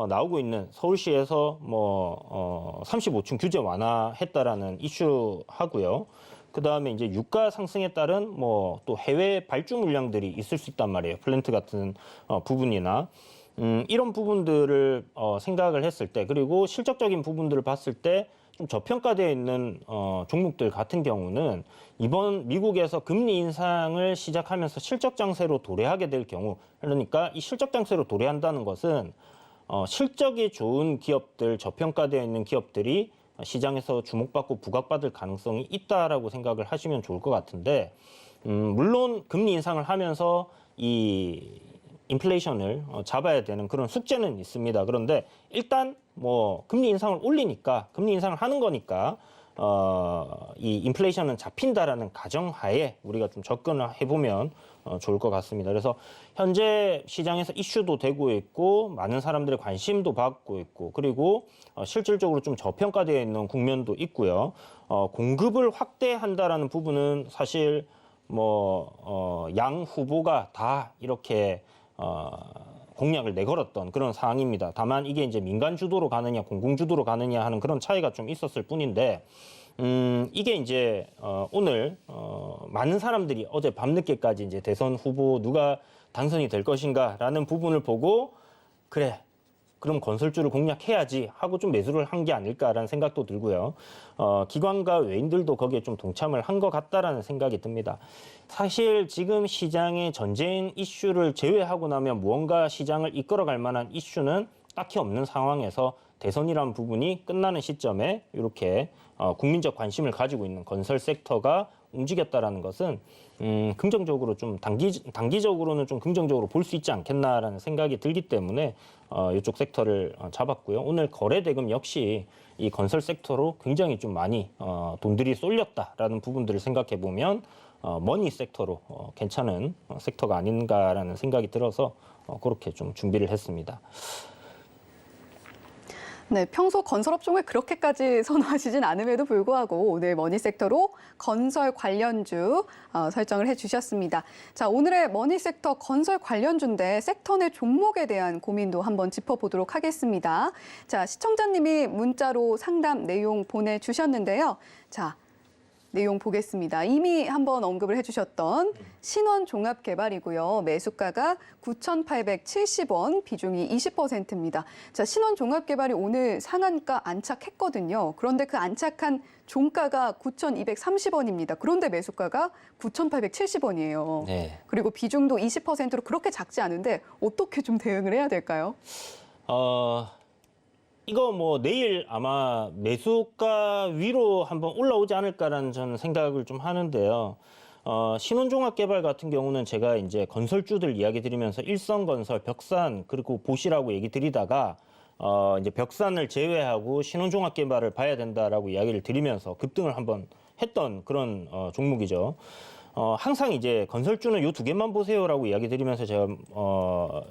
나오고 있는 서울시에서 뭐 35층 규제 완화했다라는 이슈하고요. 그 다음에 이제 유가 상승에 따른 뭐 또 해외 발주 물량들이 있을 수 있단 말이에요. 플랜트 같은 부분이나. 이런 부분들을 생각을 했을 때 그리고 실적적인 부분들을 봤을 때 좀 저평가되어 있는 종목들 같은 경우는 이번 미국에서 금리 인상을 시작하면서 실적 장세로 도래하게 될 경우 그러니까 이 실적 장세로 도래한다는 것은 실적이 좋은 기업들 저평가되어 있는 기업들이 시장에서 주목받고 부각받을 가능성이 있다라고 생각을 하시면 좋을 것 같은데 물론 금리 인상을 하면서 이 인플레이션을 잡아야 되는 그런 숙제는 있습니다. 그런데 일단 뭐 금리 인상을 올리니까 금리 인상을 하는 거니까 이 인플레이션은 잡힌다라는 가정하에 우리가 좀 접근을 해보면 좋을 것 같습니다. 그래서 현재 시장에서 이슈도 되고 있고 많은 사람들의 관심도 받고 있고 그리고 실질적으로 좀 저평가되어 있는 국면도 있고요. 공급을 확대한다라는 부분은 사실 뭐 양 후보가 다 이렇게 공약을 내걸었던 그런 상황입니다. 다만 이게 이제 민간 주도로 가느냐 공공 주도로 가느냐 하는 그런 차이가 좀 있었을 뿐인데 이게 이제 오늘 많은 사람들이 어제 밤늦게까지 이제 대선 후보 누가 당선이 될 것인가라는 부분을 보고 그래 그럼 건설주를 공략해야지 하고 좀 매수를 한 게 아닐까라는 생각도 들고요. 기관과 외인들도 거기에 좀 동참을 한 것 같다라는 생각이 듭니다. 사실 지금 시장의 전쟁 이슈를 제외하고 나면 무언가 시장을 이끌어갈 만한 이슈는 딱히 없는 상황에서 대선이라는 부분이 끝나는 시점에 이렇게 국민적 관심을 가지고 있는 건설 섹터가 움직였다라는 것은 긍정적으로 좀 단기적으로는 좀 긍정적으로 볼 수 있지 않겠나라는 생각이 들기 때문에 이쪽 섹터를 잡았고요. 오늘 거래 대금 역시 이 건설 섹터로 굉장히 좀 많이 돈들이 쏠렸다라는 부분들을 생각해 보면 머니 섹터로 괜찮은 섹터가 아닌가라는 생각이 들어서 그렇게 좀 준비를 했습니다. 네, 평소 건설업종을 그렇게까지 선호하시진 않음에도 불구하고 오늘 머니섹터로 건설 관련주 설정을 해주셨습니다. 자, 오늘의 머니섹터 건설 관련주인데 섹터 내 종목에 대한 고민도 한번 짚어보도록 하겠습니다. 자, 시청자님이 문자로 상담 내용 보내주셨는데요. 자, 내용 보겠습니다. 이미 한번 언급을 해주셨던 신원종합개발이고요. 매수가가 9,870원, 비중이 20%입니다. 자, 신원종합개발이 오늘 상한가 안착했거든요. 그런데 그 안착한 종가가 9,230원입니다. 그런데 매수가가 9,870원이에요. 네. 그리고 비중도 20%로 그렇게 작지 않은데 어떻게 좀 대응을 해야 될까요? 이거 뭐 내일 아마 매수가 위로 한번 올라오지 않을까라는 저는 생각을 좀 하는데요. 신혼종합개발 같은 경우는 제가 이제 건설주들 이야기 드리면서 일성건설, 벽산 그리고 보시라고 얘기 드리다가 이제 벽산을 제외하고 신혼종합개발을 봐야 된다라고 이야기를 드리면서 급등을 한번 했던 그런 종목이죠. 항상 이제 건설주는 요 두 개만 보세요라고 이야기 드리면서 제가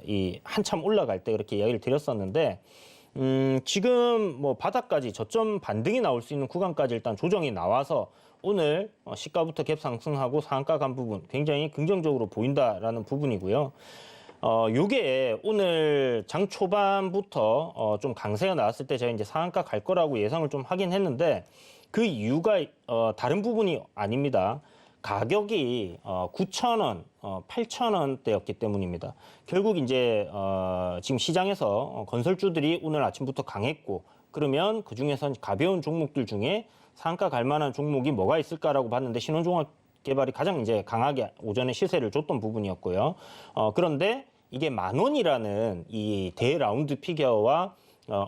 이 한참 올라갈 때 그렇게 이야기를 드렸었는데. 지금 뭐 바닥까지 저점 반등이 나올 수 있는 구간까지 일단 조정이 나와서 오늘 시가부터 갭 상승하고 상한가 간 부분 굉장히 긍정적으로 보인다라는 부분이고요. 요게 오늘 장 초반부터 좀 강세가 나왔을 때 제가 이제 상한가 갈 거라고 예상을 좀 하긴 했는데 그 이유가 다른 부분이 아닙니다. 가격이 9,000원, 8,000원대였기 때문입니다. 결국 이제 지금 시장에서 건설주들이 오늘 아침부터 강했고 그러면 그중에서 가벼운 종목들 중에 상한가 갈 만한 종목이 뭐가 있을까라고 봤는데 신혼종합개발이 가장 이제 강하게 오전에 시세를 줬던 부분이었고요. 그런데 이게 10,000원이라는 이 대라운드 피겨와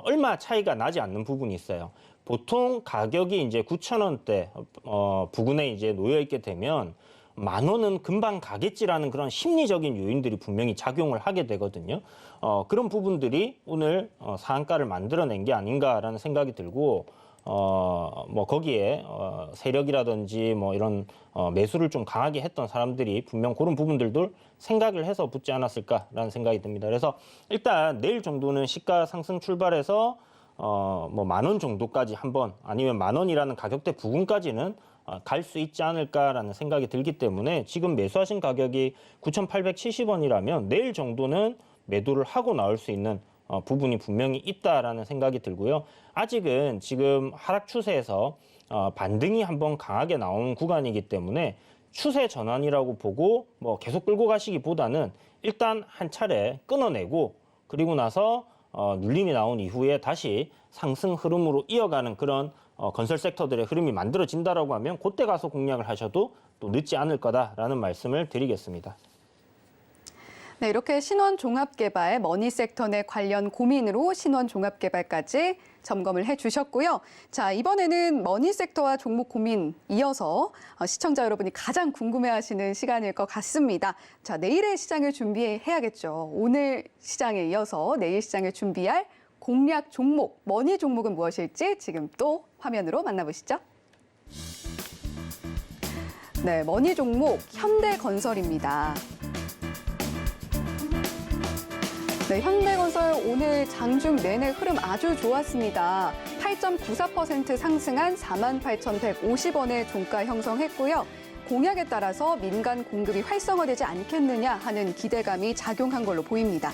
얼마 차이가 나지 않는 부분이 있어요. 보통 가격이 이제 9,000원대 부근에 이제 놓여 있게 되면 10,000원은 금방 가겠지라는 그런 심리적인 요인들이 분명히 작용을 하게 되거든요. 그런 부분들이 오늘 상한가를 만들어낸 게 아닌가라는 생각이 들고 뭐 거기에 세력이라든지 뭐 이런 매수를 좀 강하게 했던 사람들이 분명 그런 부분들도 생각을 해서 붙지 않았을까라는 생각이 듭니다. 그래서 일단 내일 정도는 시가 상승 출발해서 뭐 10,000원 정도까지 한번 아니면 10,000원이라는 가격대 부근까지는 갈 수 있지 않을까라는 생각이 들기 때문에 지금 매수하신 가격이 9,870원이라면 내일 정도는 매도를 하고 나올 수 있는 부분이 분명히 있다라는 생각이 들고요. 아직은 지금 하락 추세에서 반등이 한번 강하게 나오는 구간이기 때문에 추세 전환이라고 보고 뭐 계속 끌고 가시기보다는 일단 한 차례 끊어내고 그리고 나서 눌림이 나온 이후에 다시 상승 흐름으로 이어가는 그런 건설 섹터들의 흐름이 만들어진다라고 하면 그때 가서 공략을 하셔도 또 늦지 않을 거다라는 말씀을 드리겠습니다. 네, 이렇게 신원종합개발, 머니섹터 내 관련 고민으로 신원종합개발까지 점검을 해주셨고요. 자, 이번에는 머니섹터와 종목 고민 이어서 시청자 여러분이 가장 궁금해하시는 시간일 것 같습니다. 자, 내일의 시장을 준비해야겠죠. 오늘 시장에 이어서 내일 시장을 준비할 공략 종목, 머니 종목은 무엇일지 지금 또 화면으로 만나보시죠. 네, 머니 종목 현대건설입니다. 네, 현대건설 오늘 장중 내내 흐름 아주 좋았습니다. 8.94% 상승한 48,150원의 종가 형성했고요. 공약에 따라서 민간 공급이 활성화되지 않겠느냐 하는 기대감이 작용한 걸로 보입니다.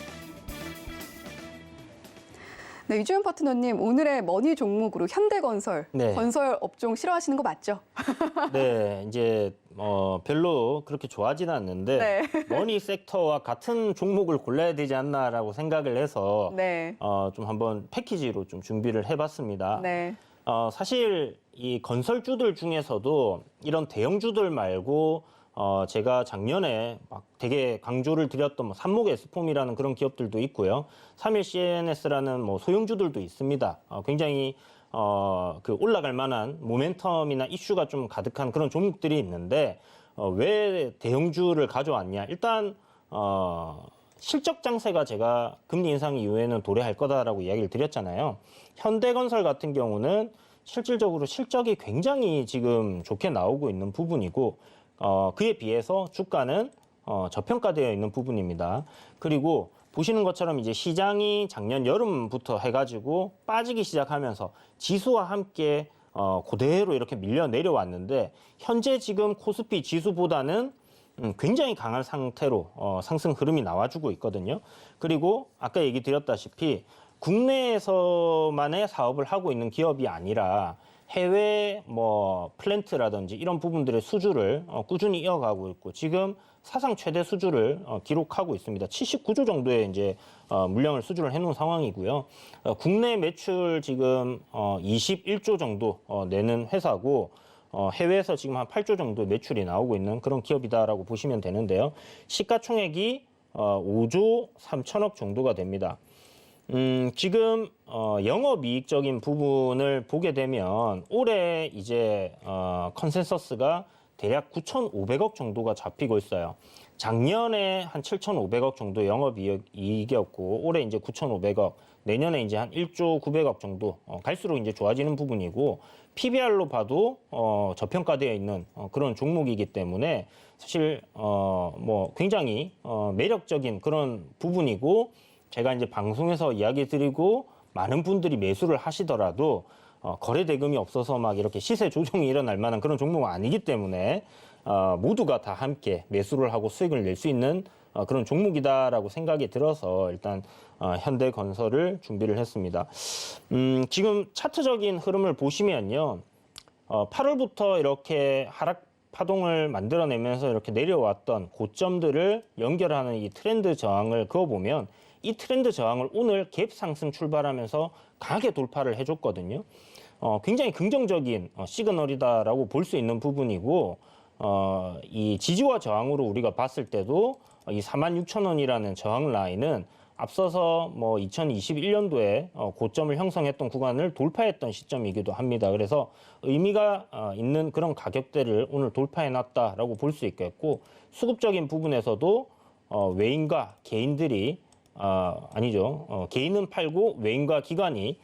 네, 유주연 파트너님, 오늘의 머니 종목으로 현대건설, 네. 건설 업종 싫어하시는 거 맞죠? 네, 이제 별로 그렇게 좋아하지는 않는데 네. 머니 섹터와 같은 종목을 골라야 되지 않나라고 생각을 해서 네. 좀 한번 패키지로 좀 준비를 해봤습니다. 네. 사실 이 건설주들 중에서도 이런 대형주들 말고 제가 작년에 막 되게 강조를 드렸던 뭐 삼목 에스폼이라는 그런 기업들도 있고요. 3일 CNS라는 뭐 소형주들도 있습니다. 굉장히 그 올라갈 만한 모멘텀이나 이슈가 좀 가득한 그런 종목들이 있는데 왜 대형주를 가져왔냐? 일단 실적 장세가 제가 금리 인상 이후에는 도래할 거다라고 이야기를 드렸잖아요. 현대건설 같은 경우는 실질적으로 실적이 굉장히 지금 좋게 나오고 있는 부분이고 그에 비해서 주가는 저평가되어 있는 부분입니다. 그리고 보시는 것처럼 이제 시장이 작년 여름부터 해가지고 빠지기 시작하면서 지수와 함께 그대로 이렇게 밀려 내려왔는데 현재 지금 코스피 지수보다는 굉장히 강한 상태로 상승 흐름이 나와주고 있거든요. 그리고 아까 얘기 드렸다시피 국내에서만의 사업을 하고 있는 기업이 아니라 해외 뭐 플랜트라든지 이런 부분들의 수주를 꾸준히 이어가고 있고 지금 사상 최대 수주를 기록하고 있습니다. 79조 정도의 이제 물량을 수주를 해놓은 상황이고요. 국내 매출 지금 21조 정도 내는 회사고 해외에서 지금 한 8조 정도 매출이 나오고 있는 그런 기업이다라고 보시면 되는데요. 시가총액이 5조 3천억 정도가 됩니다. 지금 영업이익적인 부분을 보게 되면 올해 이제 컨센서스가 대략 9,500억 정도가 잡히고 있어요. 작년에 한 7,500억 정도 영업이익이었고 올해 이제 9,500억, 내년에 이제 한 1조 900억 정도 갈수록 이제 좋아지는 부분이고 PBR로 봐도 저평가되어 있는 그런 종목이기 때문에 사실 뭐 굉장히 매력적인 그런 부분이고 제가 이제 방송에서 이야기 드리고 많은 분들이 매수를 하시더라도 거래 대금이 없어서 막 이렇게 시세 조정이 일어날 만한 그런 종목은 아니기 때문에 모두가 다 함께 매수를 하고 수익을 낼 수 있는 그런 종목이다라고 생각이 들어서 일단 현대건설을 준비를 했습니다. 지금 차트적인 흐름을 보시면요. 8월부터 이렇게 하락 파동을 만들어내면서 이렇게 내려왔던 고점들을 연결하는 이 트렌드 저항을 그어보면 이 트렌드 저항을 오늘 갭 상승 출발하면서 강하게 돌파를 해줬거든요. 굉장히 긍정적인 시그널이다라고 볼 수 있는 부분이고 이 지지와 저항으로 우리가 봤을 때도 이 46,000원이라는 저항 라인은 앞서서 뭐 2021년도에 고점을 형성했던 구간을 돌파했던 시점이기도 합니다. 그래서 의미가 있는 그런 가격대를 오늘 돌파해놨다라고 볼 수 있겠고 수급적인 부분에서도 외인과 개인들이 개인은 팔고 외인과 기관이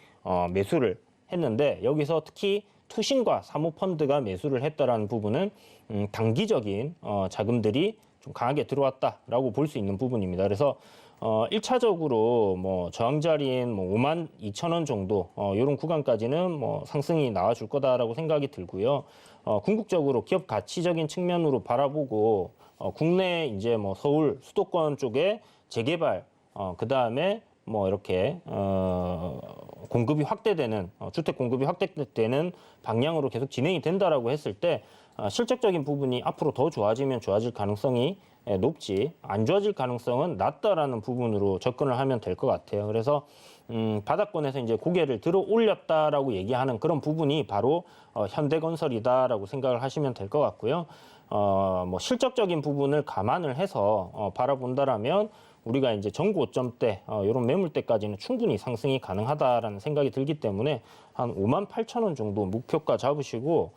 매수를 했는데 여기서 특히 투신과 사모펀드가 매수를 했다라는 부분은 단기적인 자금들이 좀 강하게 들어왔다라고 볼 수 있는 부분입니다. 그래서 1차적으로 뭐 저항 자리인 뭐 52,000원 정도 이런 구간까지는 뭐 상승이 나와줄 거다라고 생각이 들고요. 궁극적으로 기업 가치적인 측면으로 바라보고 국내 이제 뭐 서울 수도권 쪽에 재개발 그 다음에 뭐 이렇게 공급이 확대되는 주택 공급이 확대되는 방향으로 계속 진행이 된다라고 했을 때 실적적인 부분이 앞으로 더 좋아지면 좋아질 가능성이 높지 안 좋아질 가능성은 낮다라는 부분으로 접근을 하면 될 것 같아요. 그래서 바닥권에서 이제 고개를 들어 올렸다라고 얘기하는 그런 부분이 바로 현대건설이다라고 생각을 하시면 될 것 같고요. 뭐 실적적인 부분을 감안을 해서 바라본다라면 우리가 이제 전고점대 이런 매물대까지는 충분히 상승이 가능하다라는 생각이 들기 때문에 한 58,000원 정도 목표가 잡으시고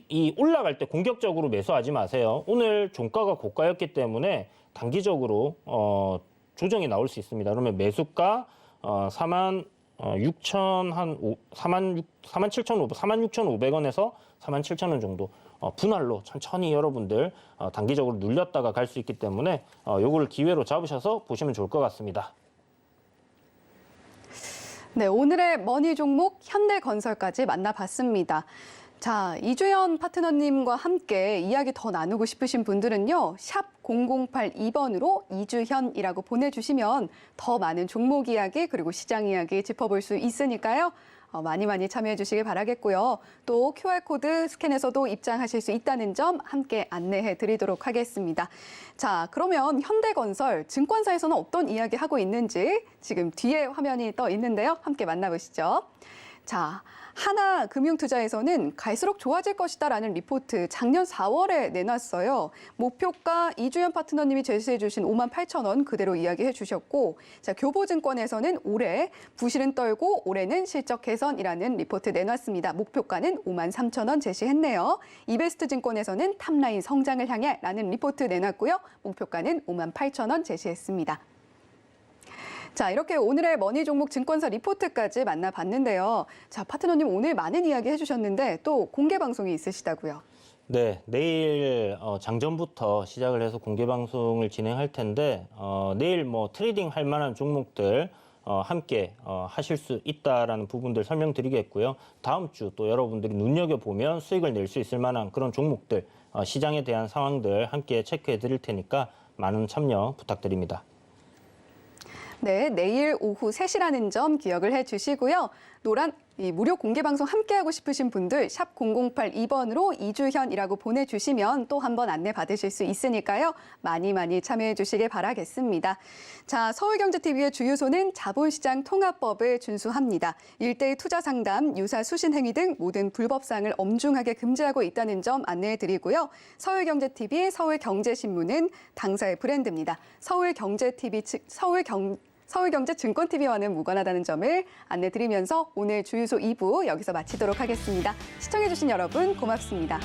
이 올라갈 때 공격적으로 매수하지 마세요. 오늘 종가가 고가였기 때문에 단기적으로 조정이 나올 수 있습니다. 그러면 매수가 46,500원에서 47,000원 정도 분할로 천천히 여러분들 단기적으로 눌렸다가 갈 수 있기 때문에 요거를 기회로 잡으셔서 보시면 좋을 것 같습니다. 네, 오늘의 머니 종목 현대건설까지 만나봤습니다. 자, 이주연 파트너님과 함께 이야기 더 나누고 싶으신 분들은요. 샵 0082번으로 이주현이라고 보내주시면 더 많은 종목 이야기 그리고 시장 이야기 짚어볼 수 있으니까요. 많이 참여해 주시길 바라겠고요. 또 QR코드 스캔해서도 입장하실 수 있다는 점 함께 안내해 드리도록 하겠습니다. 자, 그러면 현대건설 증권사에서는 어떤 이야기 하고 있는지 지금 뒤에 화면이 떠 있는데요. 함께 만나보시죠. 자, 하나금융투자에서는 갈수록 좋아질 것이다라는 리포트 작년 4월에 내놨어요. 목표가 이주연 파트너님이 제시해 주신 58,000원 그대로 이야기해 주셨고, 자, 교보증권에서는 올해 부실은 떨고 올해는 실적 개선이라는 리포트 내놨습니다. 목표가는 53,000원 제시했네요. 이베스트증권에서는 탑라인 성장을 향해라는 리포트 내놨고요. 목표가는 58,000원 제시했습니다. 자, 이렇게 오늘의 머니 종목 증권사 리포트까지 만나봤는데요. 자, 파트너님 오늘 많은 이야기 해주셨는데 또 공개 방송이 있으시다고요? 네, 내일 장전부터 시작을 해서 공개 방송을 진행할 텐데 내일 뭐 트레이딩 할 만한 종목들 함께 하실 수 있다라는 부분들 설명드리겠고요. 다음 주 또 여러분들이 눈여겨보면 수익을 낼 수 있을 만한 그런 종목들, 시장에 대한 상황들 함께 체크해 드릴 테니까 많은 참여 부탁드립니다. 네, 내일 오후 3시라는 점 기억을 해주시고요. 이 무료 공개 방송 함께하고 싶으신 분들 샵 0082번으로 이주현이라고 보내주시면 또 한 번 안내 받으실 수 있으니까요. 많이 참여해 주시길 바라겠습니다. 자, 서울경제TV의 주유소는 자본시장 통합법을 준수합니다. 일대일 투자 상담, 유사 수신 행위 등 모든 불법 사항을 엄중하게 금지하고 있다는 점 안내해 드리고요. 서울경제TV, 서울경제신문은 당사의 브랜드입니다. 서울경제증권TV와는 무관하다는 점을 안내드리면서 오늘 주유소 2부 여기서 마치도록 하겠습니다. 시청해주신 여러분 고맙습니다.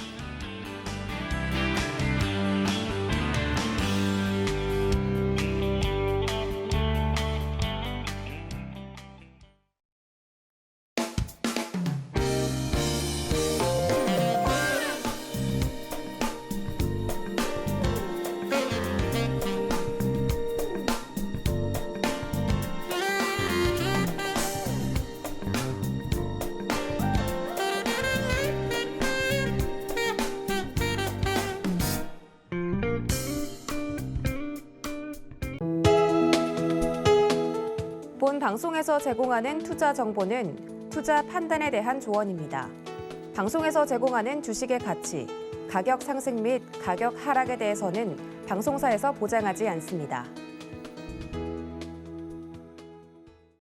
본 방송에서 제공하는 투자 정보는 투자 판단에 대한 조언입니다. 방송에서 제공하는 주식의 가치, 가격 상승 및 가격 하락에 대해서는 방송사에서 보장하지 않습니다.